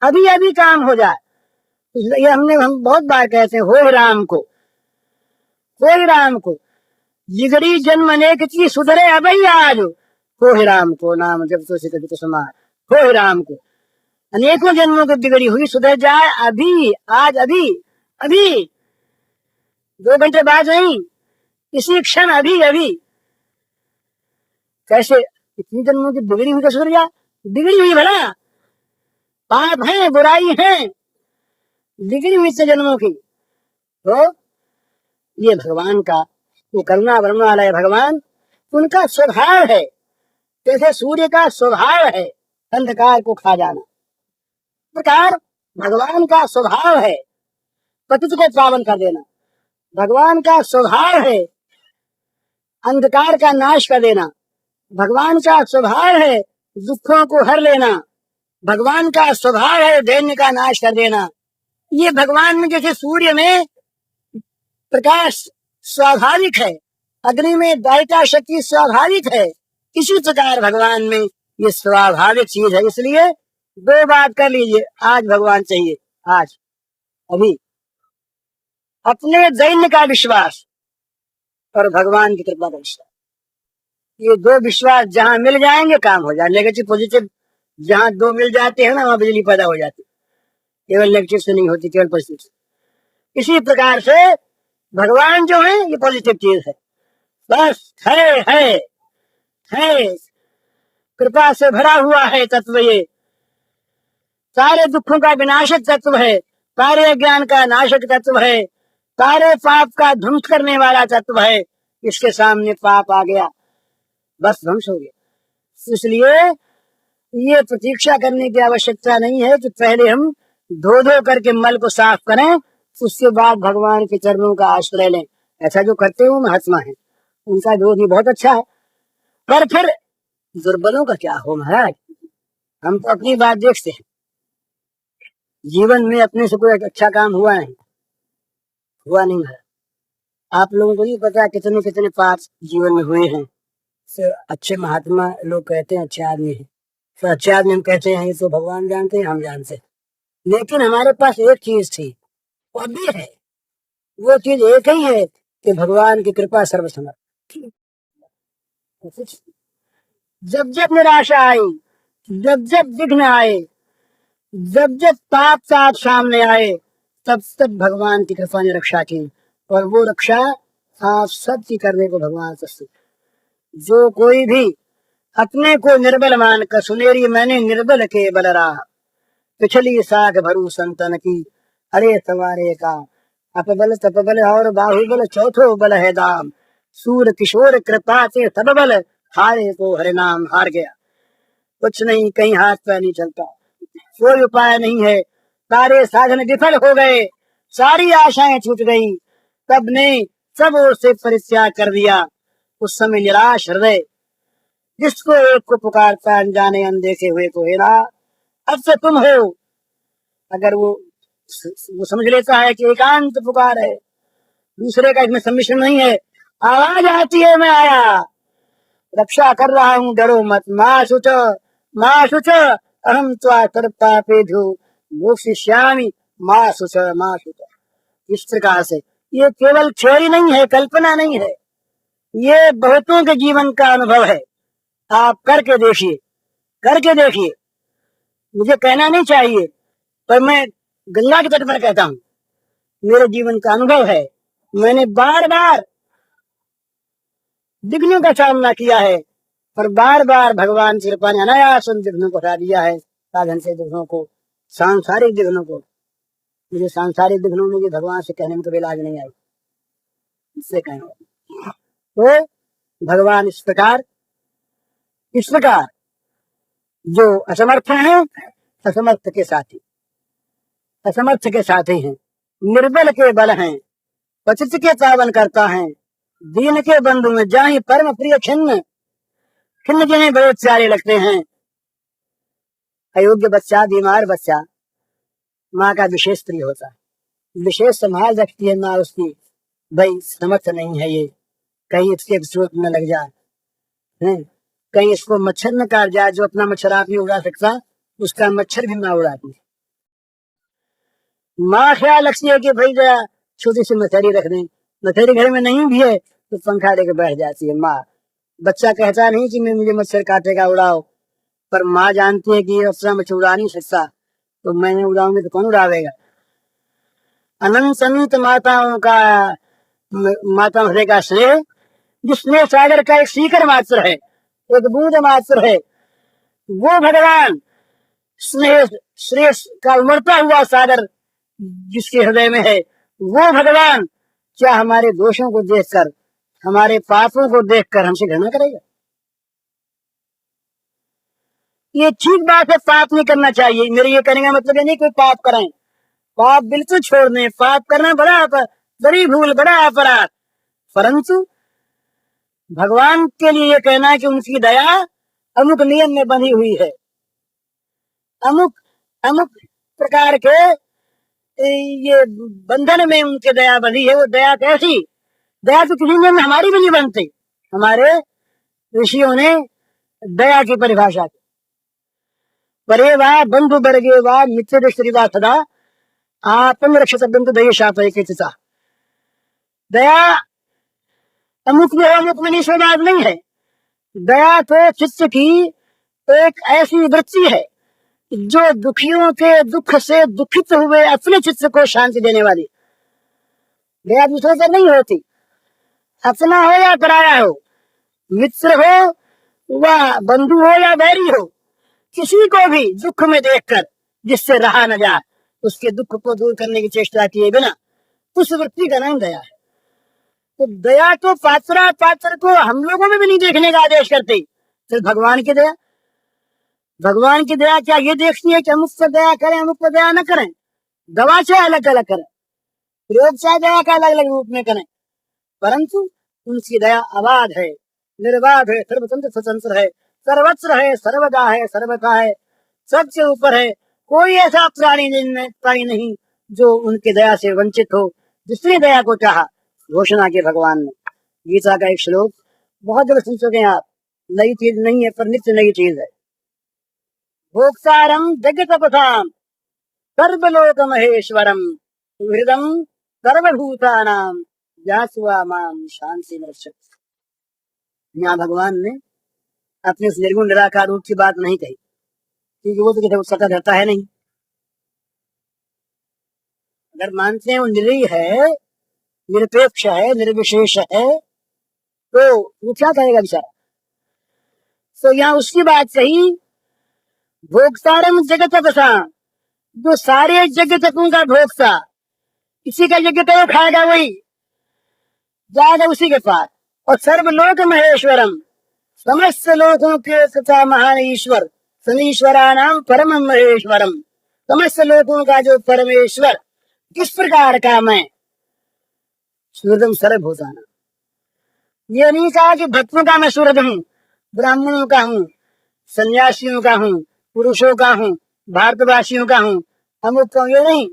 अभी अभी काम हो जाए, ये हम बहुत बार कहते हैं, हो राम को, हो राम को, जिगरी जन्म अनेक चीज सुधरे अभी आज, हो राम को नाम जब तो सिद्ध तो समार, हो राम को। अनेकों जन्मों की बिगड़ी हुई सुधर जाए अभी, आज, अभी अभी, 2 घंटे बाद नहीं, इसी क्षण, अभी अभी। कैसे? इतनी जन्मों की बिगड़ी हुई सुधर जाए? बिगड़ी हुई भला, पाप है, बुराई है, बिगड़ी हुई से जन्मों की। तो ये भगवान का, वो करुणा वर्णन वाला है भगवान, उनका स्वभाव है। जैसे सूर्य का स्वभाव है अंधकार को खा जाना, प्रकार भगवान का स्वभाव है पतित को पावन कर देना, भगवान का स्वभाव है अंधकार का नाश कर देना, भगवान का स्वभाव है दुखों को हर लेना, भगवान का स्वभाव है दैन्य का नाश कर देना। ये भगवान में, जैसे सूर्य में प्रकाश स्वाभाविक है, अग्नि में दायिका शक्ति स्वाभाविक है, इसी प्रकार भगवान में ये स्वाभाविक चीज है। इसलिए 2 बात कर लीजिए, आज भगवान चाहिए, आज अभी, अपने दैन्य का विश्वास और भगवान की कृपा का विश्वास। ये 2 विश्वास जहां मिल जाएंगे काम हो जाए। नेगेटिव पॉजिटिव जहां 2 मिल जाते हैं ना, वहां बिजली पैदा हो जाती है, केवल नेगेटिव से नहीं होती, केवल पॉजिटिव से। इसी प्रकार से भगवान जो है ये पॉजिटिव चीज है, बस है कृपा से भरा हुआ है तत्व, ये सारे दुखों का विनाशक तत्व है, सारे ज्ञान का नाशक तत्व है, सारे पाप का ध्वंस करने वाला तत्व है। इसके सामने पाप आ गया, बस ध्वंस हो गया, इसलिए ये प्रतीक्षा करने की आवश्यकता नहीं है कि पहले हम धो धो करके मल को साफ करें, उसके बाद भगवान के चरणों का आश्रय लें। ऐसा जो करते हो महात्मा है, उनका जो भी बहुत अच्छा है। पर फिर दुर्बलों का क्या हो महाराज? हम तो अपनी बात देखते हैं, जीवन में अपने से कोई अच्छा काम हुआ नहीं है। आप लोगों को नहीं पता कितने कितने पाप जीवन में हुए हैं। तो अच्छे महात्मा लोग कहते हैं अच्छे आदमी है, तो अच्छे आदमी हम कहते हैं ये तो भगवान जानते हैं, हम जानते हैं। लेकिन हमारे पास एक चीज थी, वो भी है, वो चीज एक ही है कि भगवान की कृपा सर्वसमर्थ। जब जब निराशा आई, जब जब विघ्न आए, जब जब पाप साथ सामने आए, तब तब भगवान की कृपा ने रक्षा की, और वो रक्षा आप सबकी करने को भगवान प्रस्तुत। जो कोई भी अपने को निर्बल मानकर सुनेरी मैंने निर्बल के बल रहा, पिछली साख भरू संतन की, अरे सवारे का अपबल तपबल और बाहुबल चौथो बल है दाम, सूर किशोर कृपा से सब बल हारे को हरे नाम हार गया। कुछ नहीं, कहीं हाथ पैर नहीं चलता, कोई उपाय नहीं है, सारे साधन विफल हो गए, सारी आशाएं छूट गई, तब ने सब ओर से परित्याग कर दिया। उस समय निराश हृदय जिसको एक को पुकारता अनजाने अनदेखे हुए को हेरा, अब से तुम हो। अगर वो समझ लेता है कि एकांत पुकार है, दूसरे का इसमें सम्मिश्रण नहीं है, आवाज आती है मैं आया, रक्षा कर रहा हूँ, डरो मत, माँ शुच अहम त्वा पापेभ्यो मोक्षयिष्यामि माँ शुच। इस प्रकार से ये केवल थ्योरी नहीं है, कल्पना नहीं है, ये बहुतों के जीवन का अनुभव है। आप करके देखिए। मुझे कहना नहीं चाहिए, पर मैं गंगा के तट पर कहता हूँ, मेरे जीवन का अनुभव है। मैंने बार बार विघ्नों का सामना किया है, पर बार बार भगवान की कृपा ने अनायास उन विघ्नों को हटा दिया है, साधन से विघ्नों को, सांसारिक विघ्नों को। मुझे सांसारिक विघ्नों में भी भगवान से कहने में कभी लाज नहीं आई, इससे कहेंगे तो भगवान इस प्रकार जो असमर्थ हैं, असमर्थ के साथी हैं, निर्बल के बल हैं, पतित के पावन करता है, दीन के बंधु में जाहि परम प्रिय खिन्न जिन्हें बड़े प्यारे लगते हैं। अयोग्य बच्चा, बीमार बच्चा माँ का विशेष प्रिय होता है, विशेष संभाल रखती है माँ उसकी, भाई समर्थ नहीं है ये, कहीं इसके चोट न लग जाए, कहीं इसको मच्छर न काट जाए, जो अपना मच्छर आप नहीं उड़ा सकता उसका मच्छर भी माँ उड़ाती है। माँ ख्याल रखती है कि भाई जरा छोटी सी मछली रख दें, मछली घर में नहीं भी है तो पंखा लेकर बैठ जाती है माँ। बच्चा कहता नहीं कि मुझे मच्छर काटेगा, उड़ाओ, पर माँ जानती है कि ये अपना मच्छर उड़ा नहीं सकता, तो मैंने उड़ाऊंगी तो कौन उड़ावेगा। अनंत अनंत माताओं का माता हृदय का श्रेय, जिसमें सागर का एक सीकर मात्र है, एक बूंद मात्र है, वो भगवान स्नेह श्रेष्ठ का उमड़ता हुआ सागर जिसके हृदय में है, वो भगवान क्या हमारे दोषों को देखकर, हमारे पापों को देखकर हमसे घृणा करेगा? ये ठीक बात है, पाप नहीं करना चाहिए। मेरे ये कहने का मतलब ये नहीं कोई पाप करें, पाप बिल्कुल छोड़ दें, पाप करना बड़ी भूल, बड़ा अपराध, परंतु भगवान के लिए ये कहना है कि उनकी दया अमुक नियम में बनी हुई है, अमुक प्रकार के ये बंधन में उनके दया बनी है। वो दया कैसी? दया तो किसी नियम में हमारी भी नहीं बनती। हमारे ऋषियों ने दया की परिभाषा की, परे वा बंधु वर्गे वा मित्र श्रीवा सदा आपन रक्षित बंधु दया शाप है। दया अमुक में अमुक में निष्प्रदान नहीं है। दया तो चित्त की एक ऐसी वृत्ति है जो दुखियों के दुख से दुखित हुए अपने चित्त को शांति देने वाली। दया दूसरों से नहीं होती, अपना हो या पराया हो, मित्र हो व बंधु हो या बैरी हो, किसी को भी दुख में देखकर जिससे रहा न जाए, उसके दुख को दूर करने की चेष्टा किए बिना, उस वृत्ति का नाम दया है। तो दया तो पात्र को हम लोगों में भी नहीं देखने का आदेश करती, फिर भगवान की दया, भगवान की दया क्या ये देखती है कि अमुक पर दया करें अमुक पर दया न करें? दवा से अलग अलग करें, प्रयोग से दया का अलग अलग रूप में करें, परंतु उनकी दया अबाध है, निर्बाध है, सर्वतंत्र स्वतंत्र है, सर्वत्र है, सर्वदा है, सर्वथा है, सबसे ऊपर है। कोई ऐसा प्राणी नहीं जो उनकी दया से वंचित हो, जिसने दया को चाहा घोषणा की भगवान ने। गीता का एक श्लोक बहुत जगह सुन चुके हैं आप, नई चीज नहीं है पर नित्य नई चीज है। भोक्तारम जगतपथाम सर्वलोक महेश्वरम हृदम सर्वभूतानाम जासुआ माम शांति नरसत। यहाँ भगवान ने अपने उस निर्गुण निराकार रूप की बात नहीं कही, क्योंकि वो तो किसी को सतत रहता है नहीं। अगर मानते हैं वो निरीह है, निरपेक्ष है, निर्विशेष है, तो वो क्या कहेगा बेचारा? तो यहाँ उसकी बात कही, भोक्तारम जगतपथा, जो सारे जगतों का भोक्ता, किसी का यज्ञ तो खाएगा वही, जाएगा उसी के पास। और सर्वलोक महेश्वरम, समस्त लोकों के तथा महान ईश्वर, सनीश्वरा नाम परम महेश्वरम, समस्त लोकों का जो परमेश्वर, किस प्रकार का मैं, सूर्यम सर्वभूताना। ये नहीं कहा कि भक्तों का मैं सूरज हूँ, ब्राह्मणों का हूँ, सन्यासियों का हूँ, पुरुषों का हूँ, भारतवासियों का हूँ, अमुक का, ये नहीं।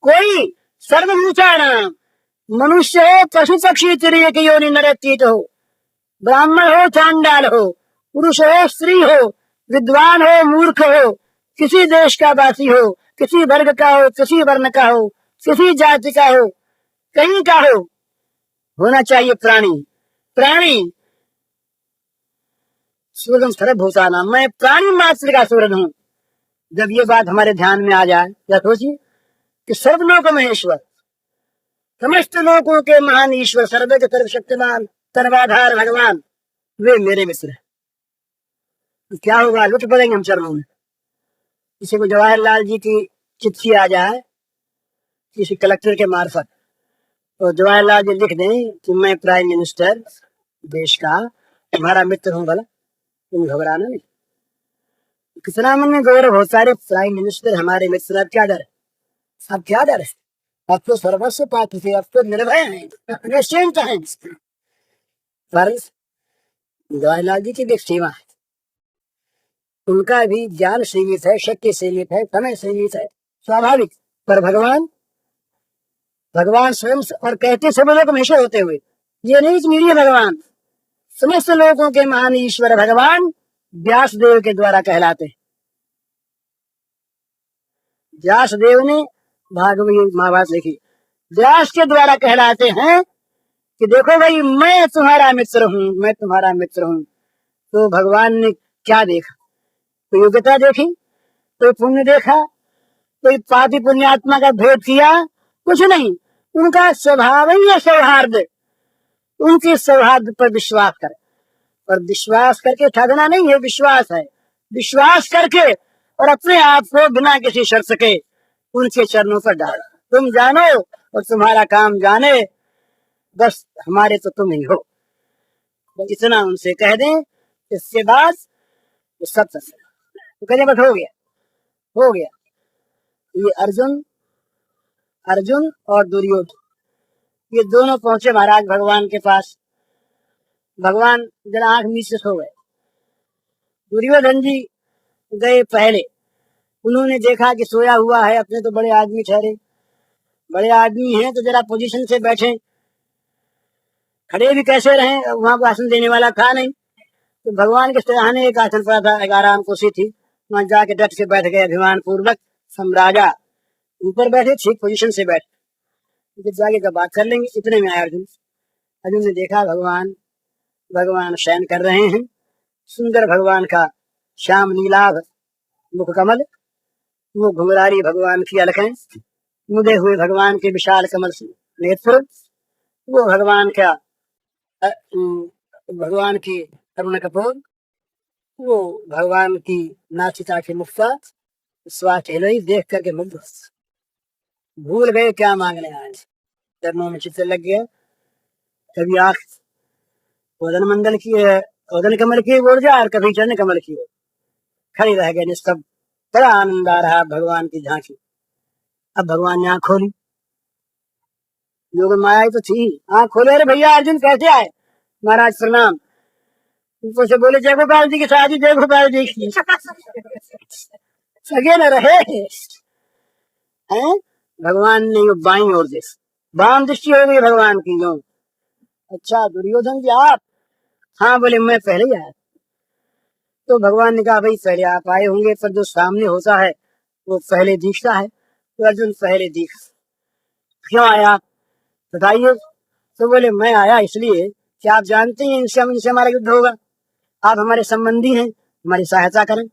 कोई सर्वभूतानाम, मनुष्य हो, पशु पक्षी तिरक योनि नरतीत हो, ब्राह्मण हो, चांडाल हो, पुरुष हो, स्त्री हो, विद्वान हो, मूर्ख हो, किसी देश का वासी हो, किसी वर्ग का हो, किसी वर्ण का हो, किसी जाति का हो, कहीं का हो, होना चाहिए प्राणी। प्राणी सूरजम सर्वभूताना, मैं प्राणी मात्र का सूरज हूँ। जब ये बात हमारे ध्यान में आ जाए, क्या सोचिए कि सर्वलोक महेश्वर, समस्त लोगों के महान ईश्वर, सर्वे के सर्वशक्तिमान, सर्वाधार भगवान, वे मेरे मित्र हैं। तो क्या होगा? लुट पड़ेंगे हम चरणों में। किसी को जवाहरलाल जी की चिट्ठी आ जाए किसी कलेक्टर के मार्फत, तो जवाहरलाल जी लिख दें कि मैं प्राइम मिनिस्टर देश का तुम्हारा मित्र हूँ, भला तुम घबराना नहीं। कितना मन में गौरव हो, सारे प्राइम मिनिस्टर हमारे मित्र। अब क्या डर है? अब क्या डर है? अब तो सर्वस्व पात्र थे, अब तो निर्भय हैं, निश्चिंत हैं। पर जवाहरलाल जी की भी सीमा है, उनका भी ज्ञान सीमित है, शक्ति सीमित है, समय सीमित है, स्वाभाविक। पर भगवान स्वयं, और कहते सब लोग हमेशा होते हुए, ये नहीं कि निरीह भगवान, समस्त लोगों के महान ईश्वर भगवान व्यास देव के द्वारा कहलाते हैं। व्यास देव ने भागवत महाभारत लिखी, व्यास के द्वारा कहलाते हैं कि देखो भाई मैं तुम्हारा मित्र हूँ, मैं तुम्हारा मित्र हूँ। तो भगवान ने क्या देखा? तो योग्यता देखी, तो पुण्य देखा, कोई पापी पुण्यात्मा का भेद किया? कुछ नहीं। उनका स्वभाव ही है सौहार्द, उनके सौहार्द पर विश्वास करें। और विश्वास करके ठगना नहीं है, विश्वास है। विश्वास करके और अपने आप को बिना किसी शर्त के उनके चरणों पर डाल। तुम जानो और तुम्हारा काम जाने, बस हमारे तो तुम ही हो, बस इतना उनसे कह दें। इसके बाद वो सब सत्य, तो कहते बस हो गया, हो गया। ये अर्जुन और दुर्योधन, ये दोनों पहुंचे महाराज भगवान के पास। भगवान जरा आंख नीचे सो गए। दुर्योधन जी गए पहले, उन्होंने देखा कि सोया हुआ है, अपने तो बड़े आदमी ठहरे, बड़े आदमी हैं तो जरा पोजीशन से बैठे, खड़े भी कैसे रहे, वहां को आसन देने वाला था नहीं। तो भगवान के सराहने एक आसन पड़ा था, एक आराम कुर्सी थी, वहां जाके डट से बैठ गए अभिमान पूर्वक। सम्राजा ऊपर बैठे, ठीक पोजीशन से बैठे, जब जाके जब बात कर लेंगे। इतने में आया अर्जुन। अर्जुन ने देखा भगवान शयन कर रहे हैं। सुंदर भगवान का श्याम नीलाभ मुख कमल, वो घुंघरारी भगवान की अलखें, मुदे हुए भगवान के विशाल कमल नेत्र, वो भगवान की करुण कपूर, वो भगवान की नाचिता की मुक्ता स्वास्थ्य हिलोई, देख करके मुग्ध भूल गए क्या मांगने आए, चरणों में चित्त लग गया। कभी आंख वदन मंडल की उधर कमल की ओर जा और कभी चरण कमल की ओर खड़ी रह गए निस्तब्ध। बड़ा आनंद आ रहा भगवान की झांकी। अब भगवान ने आंख खोली, योग माया ही तो थी। आंख खोले, अरे भैया अर्जुन कैसे आए? महाराज प्रणाम। ऊपर से बोले जय गोपाल जी की शादी, जय गोपाल जी की। सगे न रहे हैं। भगवान ने यो बाई ओर देख, वाम दृष्टि हो गई भगवान की। यो अच्छा दुर्योधन जी आप? हाँ, बोले मैं पहले ही आया। तो भगवान ने कहा भाई पहले आप आए होंगे, पर जो सामने होता है वो पहले दिखता है। तो अर्जुन पहले दिख, क्यों आया बताइए? तो बोले मैं आया इसलिए कि आप जानते हैं इनसे हमारा युद्ध होगा, आप हमारे संबंधी हैं, हमारी सहायता करें।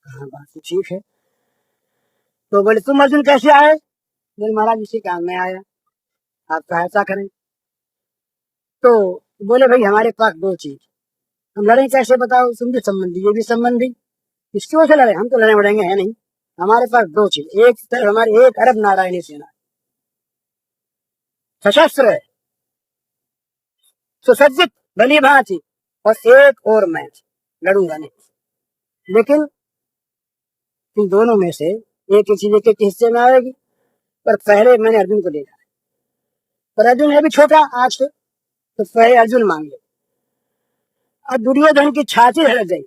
हाँ बात तो ठीक है। तो बोले तुम अर्जुन कैसे आए? बोले महाराज इसी काम में आया, आप सहायता करें। तो बोले भाई हमारे पास दो चीज, हम लड़ें कैसे बताओ? तुम भी संबंधी, ये भी संबंधी, किसकी वजह से लड़े? हम तो लड़े उड़ेंगे है नहीं। हमारे पास दो चीज, एक तरफ हमारी 1 अरब नारायणी सेना सशस्त्र है, सुसज्जित भली भांति, और एक और मैं लड़ूंगा नहीं। लेकिन इन दोनों में से एक ही चीज एक एक हिस्से में आएगी, पर पहले मैंने अर्जुन को देखा, पर अर्जुन है भी छोटा आज से, तो पहले अर्जुन मांग ले। और दुर्योधन की छाती धड़क गई।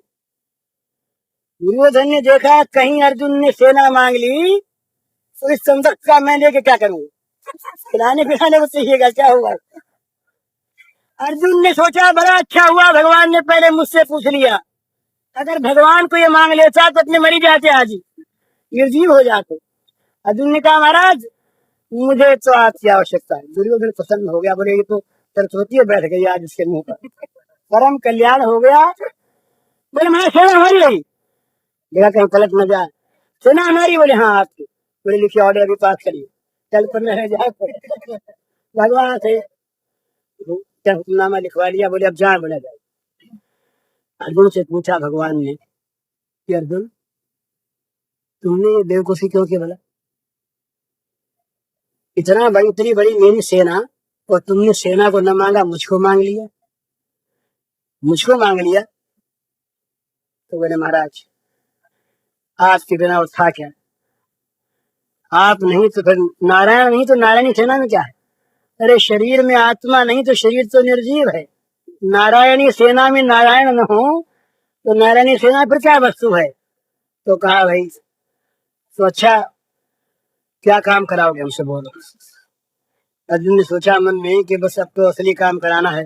दुर्योधन ने देखा कहीं अर्जुन ने सेना मांग ली तो इस संदक का मैं लेके क्या करूंगा? खिलाने पिलाने को चाहिएगा, क्या हुआ? अर्जुन ने सोचा बड़ा अच्छा हुआ भगवान ने पहले मुझसे पूछ लिया, अगर भगवान को ये मांग लेता तो अपने मरी जाते, आज ही निर्जीव हो जाते। अर्जुन ने कहा महाराज मुझे तो आपकी आवश्यकता है। दुर्योधन प्रसन्न हो गया, बोले ये तो सरस्वती बैठ गई आज इसके मुंह पर, परम कल्याण हो गया। बोले मैं सेना हमारी रही, देखा कहीं पलट न जाए। सेना हमारी? बोले हाँ आपकी। बोले लिखिए ऑर्डर अभी पास करिए, कल पर न रह जाए। भगवान से हुक्मनामा लिखवा लिया, बोले अब जाए बोला जाए। अर्जुन से पूछा भगवान ने कि अर्जुन तुमने ये बेवकूफी क्यों की? बोला इतनी बड़ी मेरी सेना, और तुमने सेना को न मांगा, मुझको मांग लिया, मुझको मांग लिया। तो बोले महाराज आपके बिना और था क्या? आप नहीं तो फिर नारायण नहीं तो नारायणी सेना में क्या है? अरे शरीर में आत्मा नहीं तो शरीर तो निर्जीव है। नारायणी सेना में नारायण न हो तो नारायणी सेना फिर क्या वस्तु है? तो कहा भाई तो अच्छा क्या काम कराओगे हमसे, बोलो। अर्जुन ने सोचा मन में कि बस अब तो असली काम कराना है,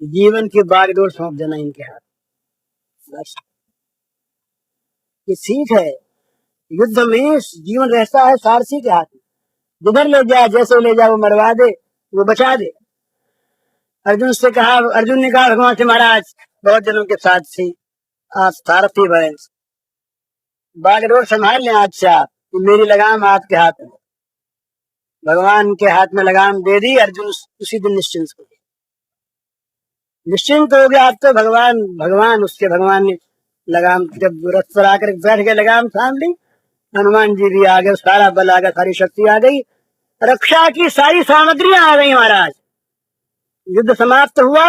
जीवन की बागडोर सौंप देना इनके हाथ। बस ये ठीक है, युद्ध में जीवन रहता है सारथी के हाथ में, जिधर ले जाए जैसे ले जाए वो मरवा दे, वो बचा दे। अर्जुन ने कहा भगवान से महाराज बहुत जनों के साथ थी, आप सारथी बने, बागडोर संभाल लें आज से आप, मेरी लगाम आपके हाथ में। भगवान के हाथ में लगाम दे दी। अर्जुन उसी दिन निश्चिंत हो गया, निश्चिंत हो गया। अब तो भगवान ने लगाम जब रथ पर आकर बैठ गए, लगाम थाम ली, हनुमान जी भी आ गए, सारा बल आ गया, सारी शक्ति आ गई, रक्षा की सारी सामग्रियां आ गई महाराज। युद्ध समाप्त हुआ,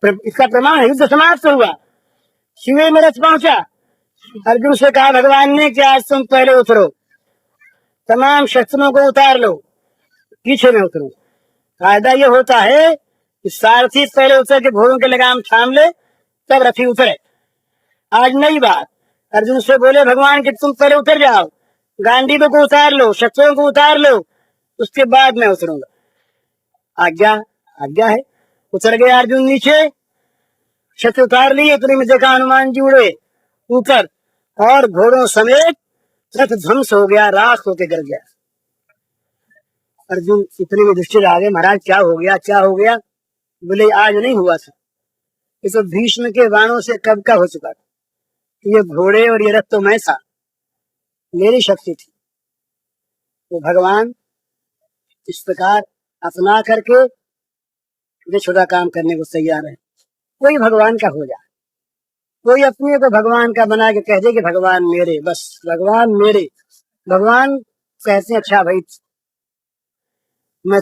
इसका प्रमाण है, युद्ध समाप्त हुआ, शिवे में रथ पहुंचा। अर्जुन से कहा भगवान ने कि आज तुम पहले उतरो, तमाम शस्त्रों को उतार लो, पीछे में उतरो। फायदा ये होता है कि सारथी पहले उतर के घोड़ों के लगाम थाम ले, तब रथी उतरे। आज नई बात, अर्जुन से बोले भगवान कि तुम पहले उतर जाओ, गांडीवों को उतार लो, शस्त्रों को उतार लो, उसके बाद मैं उतरूंगा। आज्ञा है। उतर गए अर्जुन नीचे, शस्त्र उतार लिए, इतने में देखा हनुमान जी उड़े ऊपर और घोड़ों समेत रथ ध्वंस हो गया, राख होके गिर गया। अर्जुन इतने में दृष्टि आ गए, महाराज क्या हो गया, क्या हो गया? बोले आज नहीं हुआ था, ये तो भीष्म के बाणों से कब का हो चुका था। ये घोड़े और ये रथ तो मैं था, मेरी शक्ति थी। तो भगवान इस प्रकार अपना करके छोटे छोटा काम करने को तैयार है। कोई भगवान का हो जाए, कोई अपने को भगवान का बना के कह दे कि भगवान मेरे, बस भगवान मेरे। भगवान कहते हैं अच्छा भाई मैं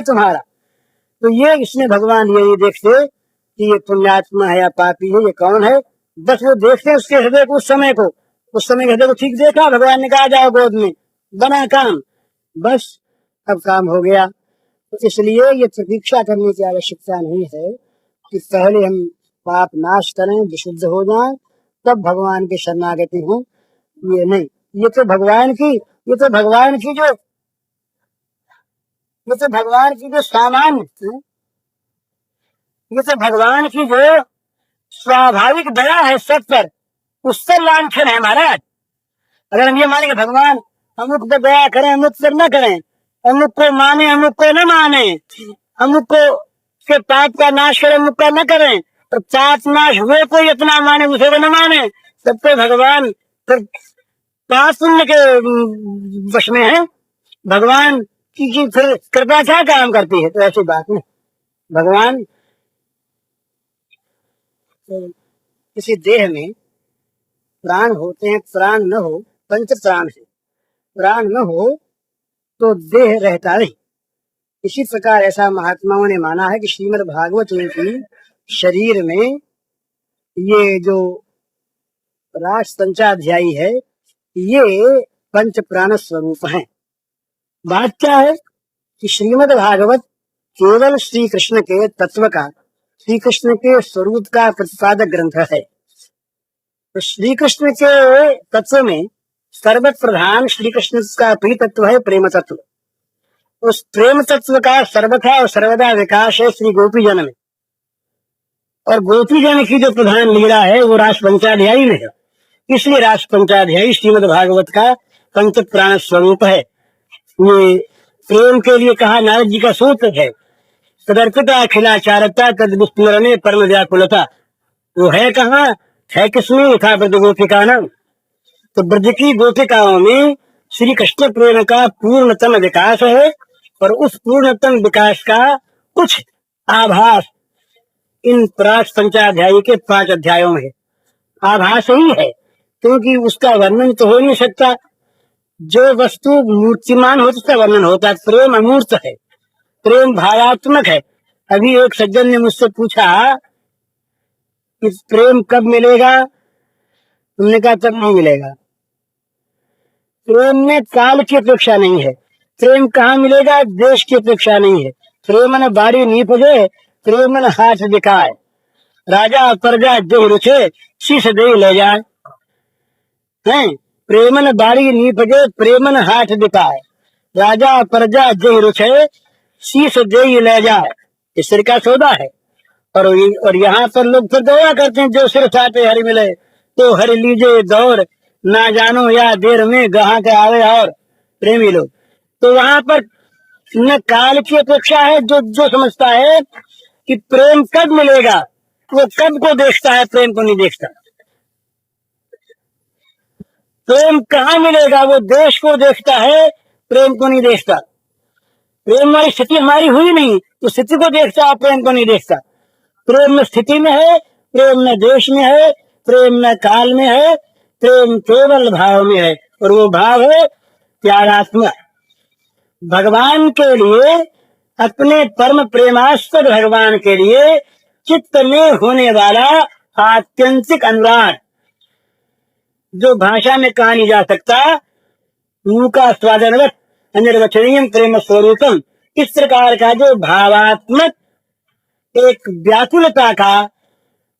तुम्हारा। तो ये इसमें भगवान यही देखते कि ये पुण्यात्मा है या पापी है, ये कौन है। बस वो देखते हैं उसके हृदय को, उस समय को, उस समय के हृदय को ठीक देखा, भगवान ने कहा जाओ गोद में, बना काम, बस अब काम हो गया। तो इसलिए ये प्रतीक्षा करने की आवश्यकता नहीं है कि पहले हम पाप नाश करें, विशुद्ध हो जाएं, तब भगवान के शरणागति हों। ये नहीं, ये तो भगवान की, ये तो भगवान की जो, ये तो भगवान की जो सामान्य, ये तो भगवान की जो स्वाभाविक दया है सब पर, उस पर लांछन है महाराज। अगर हम ये माने कि भगवान अमुक पर दया करें, अमुक पर न करें, अमुक को माने, अमुक को न माने, अमुक को के पाप का नाश करें, अमुक का न करें, और पाप नाश हुए कोई अपना माने, दूसरे को न माने, तब तो भगवान फिर पाप पुण्य के वश में है। भगवान की फिर कृपा क्या काम करती है। तो ऐसी बात नहीं। भगवान किसी देह में प्राण होते हैं, प्राण न हो, पंच प्राण है, प्राण न हो तो देह रहता नहीं। इसी प्रकार ऐसा महात्माओं ने माना है कि श्रीमद् भागवत की शरीर में ये जो राष्ट्र पंचाध्यायी है, ये पंच प्राण स्वरूप हैं। बात क्या है कि श्रीमद् भागवत केवल श्री कृष्ण के तत्व का, श्री कृष्ण के स्वरूप का प्रतिपादक ग्रंथ है। तो श्री कृष्ण के तत्व में सर्वत प्रधान श्री कृष्ण का प्रिय तत्व है प्रेम तत्व। उस प्रेम तत्व का सर्वथा और सर्वदा विकास है श्री गोपी जन में, और गोपी जन की जो प्रधान लीला है वो रास पंचाध्यायी में है। इसलिए रास पंचाध्यायी श्रीमद् भागवत का पंच प्राण स्वरूप है। ये प्रेम के लिए कहा नारद जी का सूत्र है, तदर्पिता अखिलाचारता तद विस्मरणे परम व्याकुलता। वो है कहाँ, है किसमें, यथा ब्रज गोपिका नाम। तो ब्रज की गोपिकाओं में श्री कृष्ण प्रेम का पूर्णतम विकास है, और उस पूर्णतम विकास का कुछ आभास इन प्रास पंचाध्यायी के 5 अध्यायों में है। आभास ही है, क्योंकि उसका वर्णन तो हो नहीं सकता। जो वस्तु मूर्तिमान होती उसका वर्णन होता है। प्रेम अमूर्त है, प्रेम भावात्मक है। अभी एक सज्जन ने मुझसे पूछा कि प्रेम कब मिलेगा, तुमने कहा तब नहीं मिलेगा। प्रेम में काल की अपेक्षा नहीं है। प्रेम कहाँ मिलेगा, देश की अपेक्षा नहीं है। प्रेमन बारी नीपजे, प्रेमन हाथ दिखाए, राजा प्रजा जो रुचे, शीश दे ले जाए। हैं, प्रेमन बारी नीपजे, प्रेमन हाथ दिखाए, राजा प्रजा जो रुचे, शीश दे ले जाए। इस सिर का सौदा है। और यहाँ पर लोग फिर दौड़ा करते हैं, जो सिर छाते हरि मिले तो हरि लीजे दौड़, ना जानो या देर में गहा के आवे और प्रेमी लोग। तो वहां पर न काल की अपेक्षा है। जो जो समझता है कि प्रेम कब मिलेगा, वो कब को देखता है, प्रेम को नहीं देखता। प्रेम कहाँ मिलेगा, वो देश को देखता है, प्रेम को नहीं देखता। प्रेम वाली स्थिति हमारी हुई नहीं, तो स्थिति को देखता है, प्रेम को नहीं देखता। प्रेम में स्थिति में है, प्रेम में देश में है, प्रेम में काल में है, प्रेम केवल भाव में है, और वो भाव है त्यागात्मक। भगवान के लिए, अपने परम प्रेमास्पद भगवान के लिए चित्त में होने वाला आत्यंतिक अनुराग, जो भाषा में कहा नहीं जा सकता। मूका स्वादनवत अनिर्वचनीय प्रेम स्वरूपम, इस प्रकार का जो भावात्मक एक व्याकुलता का,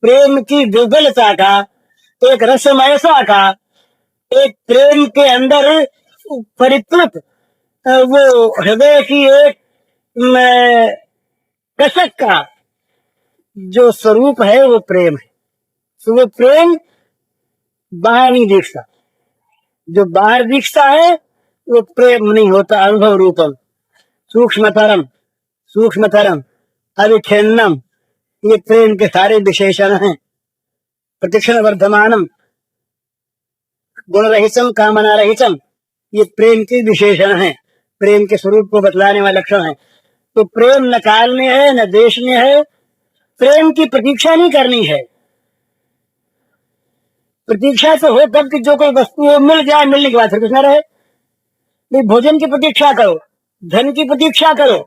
प्रेम की दुर्बलता का, एक रसमयता का, एक प्रेम के अंदर परिप्लुत वो हृदय की एक कसक का जो स्वरूप है, वो प्रेम है। तो वो प्रेम बाहर नहीं दिखता। जो बाहर दिखता है वो प्रेम नहीं होता। अनुभव रूपम सूक्ष्मतरम, सूक्ष्मतरम अविच्छिन्नम, ये प्रेम के सारे विशेषण हैं। प्रतिक्षण वर्धमानम, गुण रहितम कामना रहितम, ये प्रेम के विशेषण हैं, प्रेम के स्वरूप को बतलाने वाले लक्षण हैं। तो प्रेम न काल में है, न देश में है। प्रेम की प्रतीक्षा नहीं करनी है। प्रतीक्षा तो हो तब कि जो कोई वस्तु हो मिल जाए, मिलने के बाद फिर कुछ न रहे। नहीं, भोजन की प्रतीक्षा करो, धन की प्रतीक्षा करो,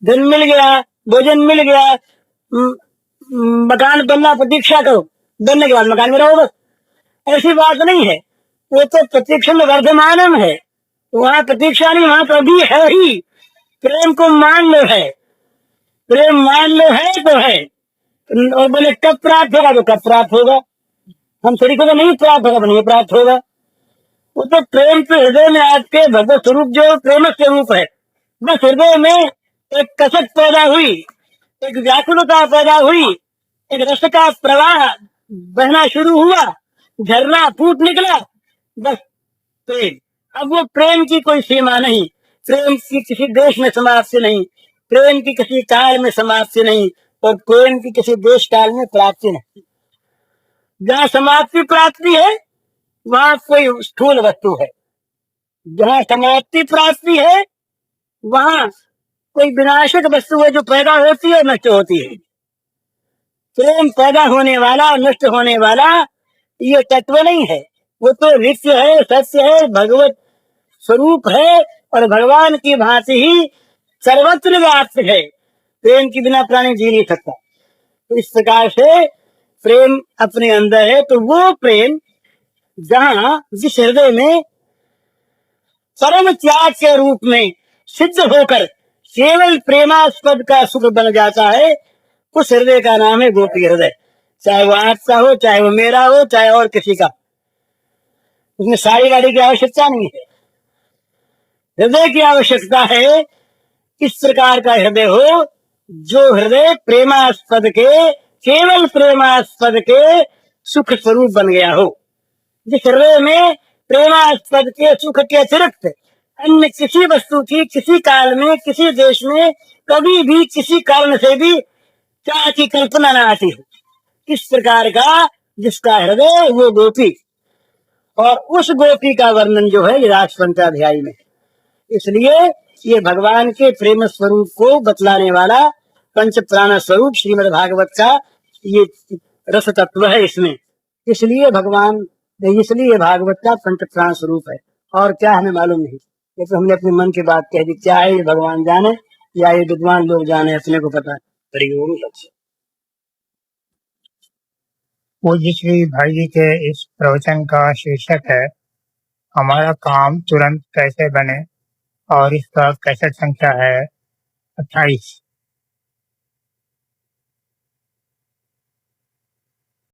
धन मिल गया, भोजन मिल गया, मकान बनना प्रतीक्षा करो, बनने के बाद मकान में रहो बस, ऐसी बात नहीं है। वो तो प्रतीक्षण वर्धमानम है, वहां प्रतीक्षा नहीं, वहां तो अभी है ही। प्रेम को मान लो है, प्रेम मान लो है तो है। और बोले कब प्राप्त होगा, तो कब प्राप्त होगा, हम थोड़ी को नहीं प्राप्त होगा, नहीं प्राप्त होगा। वो तो प्रेम के हृदय में आपके भगवत स्वरूप जो प्रेम स्वरूप है, बस हृदय में एक कसक पैदा हुई, एक व्याकुलता पैदा हुई, एक रस का प्रवाह बहना शुरू हुआ, झरना फूट निकला, बस प्रेम। अब वो प्रेम की कोई सीमा नहीं, प्रेम की किसी देश में समाप्ति नहीं, प्रेम की किसी काल में समाप्ति नहीं, और प्रेम की किसी देश काल में प्राप्ति नहीं। जहाँ समाप्ति प्राप्ति है वहां कोई स्थूल वस्तु है, जहाँ समाप्ति प्राप्ति है वहां कोई विनाशक वस्तु है जो पैदा होती है और नष्ट होती है। प्रेम पैदा होने वाला और नष्ट होने वाला ये तत्व नहीं है, वो तो नित्य है, सत्य है, भगवत स्वरूप है, और भगवान की भांति ही सर्वत्र व्याप्त है। प्रेम के बिना प्राणी जी नहीं सकता। तो इस प्रकार से प्रेम अपने अंदर है, तो वो प्रेम जहां जिस हृदय में परम त्याग के रूप में सिद्ध होकर केवल प्रेमास्पद का सुख बन जाता है, उस हृदय का नाम है गोपी हृदय। चाहे वो आपका हो, चाहे वो मेरा हो, चाहे और किसी का, उसमें सारी गाड़ी की आवश्यकता नहीं है। हृदय की आवश्यकता है, इस प्रकार का हृदय हो जो हृदय प्रेमास्पद के, केवल प्रेमास्पद के सुख स्वरूप बन गया हो। जिस हृदय में प्रेमास्पद के सुख के अतिरिक्त अन्य किसी वस्तु की किसी काल में, किसी देश में, कभी भी किसी कारण से भी चाह की कल्पना न आती हो, इस प्रकार का जिसका हृदय, वो गोपी। और उस गोपी का वर्णन जो है ये रास पंचाध्यायी में। इसलिए ये भगवान के प्रेम स्वरूप को बतलाने वाला पंच प्राण स्वरूप श्रीमद् भागवत का ये रस तत्व है इसमें। इसलिए भागवत का पंच प्राण स्वरूप है, और क्या हमें मालूम नहीं। ये तो हमने अपने मन की बात कह दी, क्या है ये भगवान जाने या ये विद्वान लोग जाने, अपने को पता है। पूज्य श्री भाई जी के इस प्रवचन का शीर्षक है हमारा काम तुरंत कैसे बने, और इसका कैसेट संख्या है 28।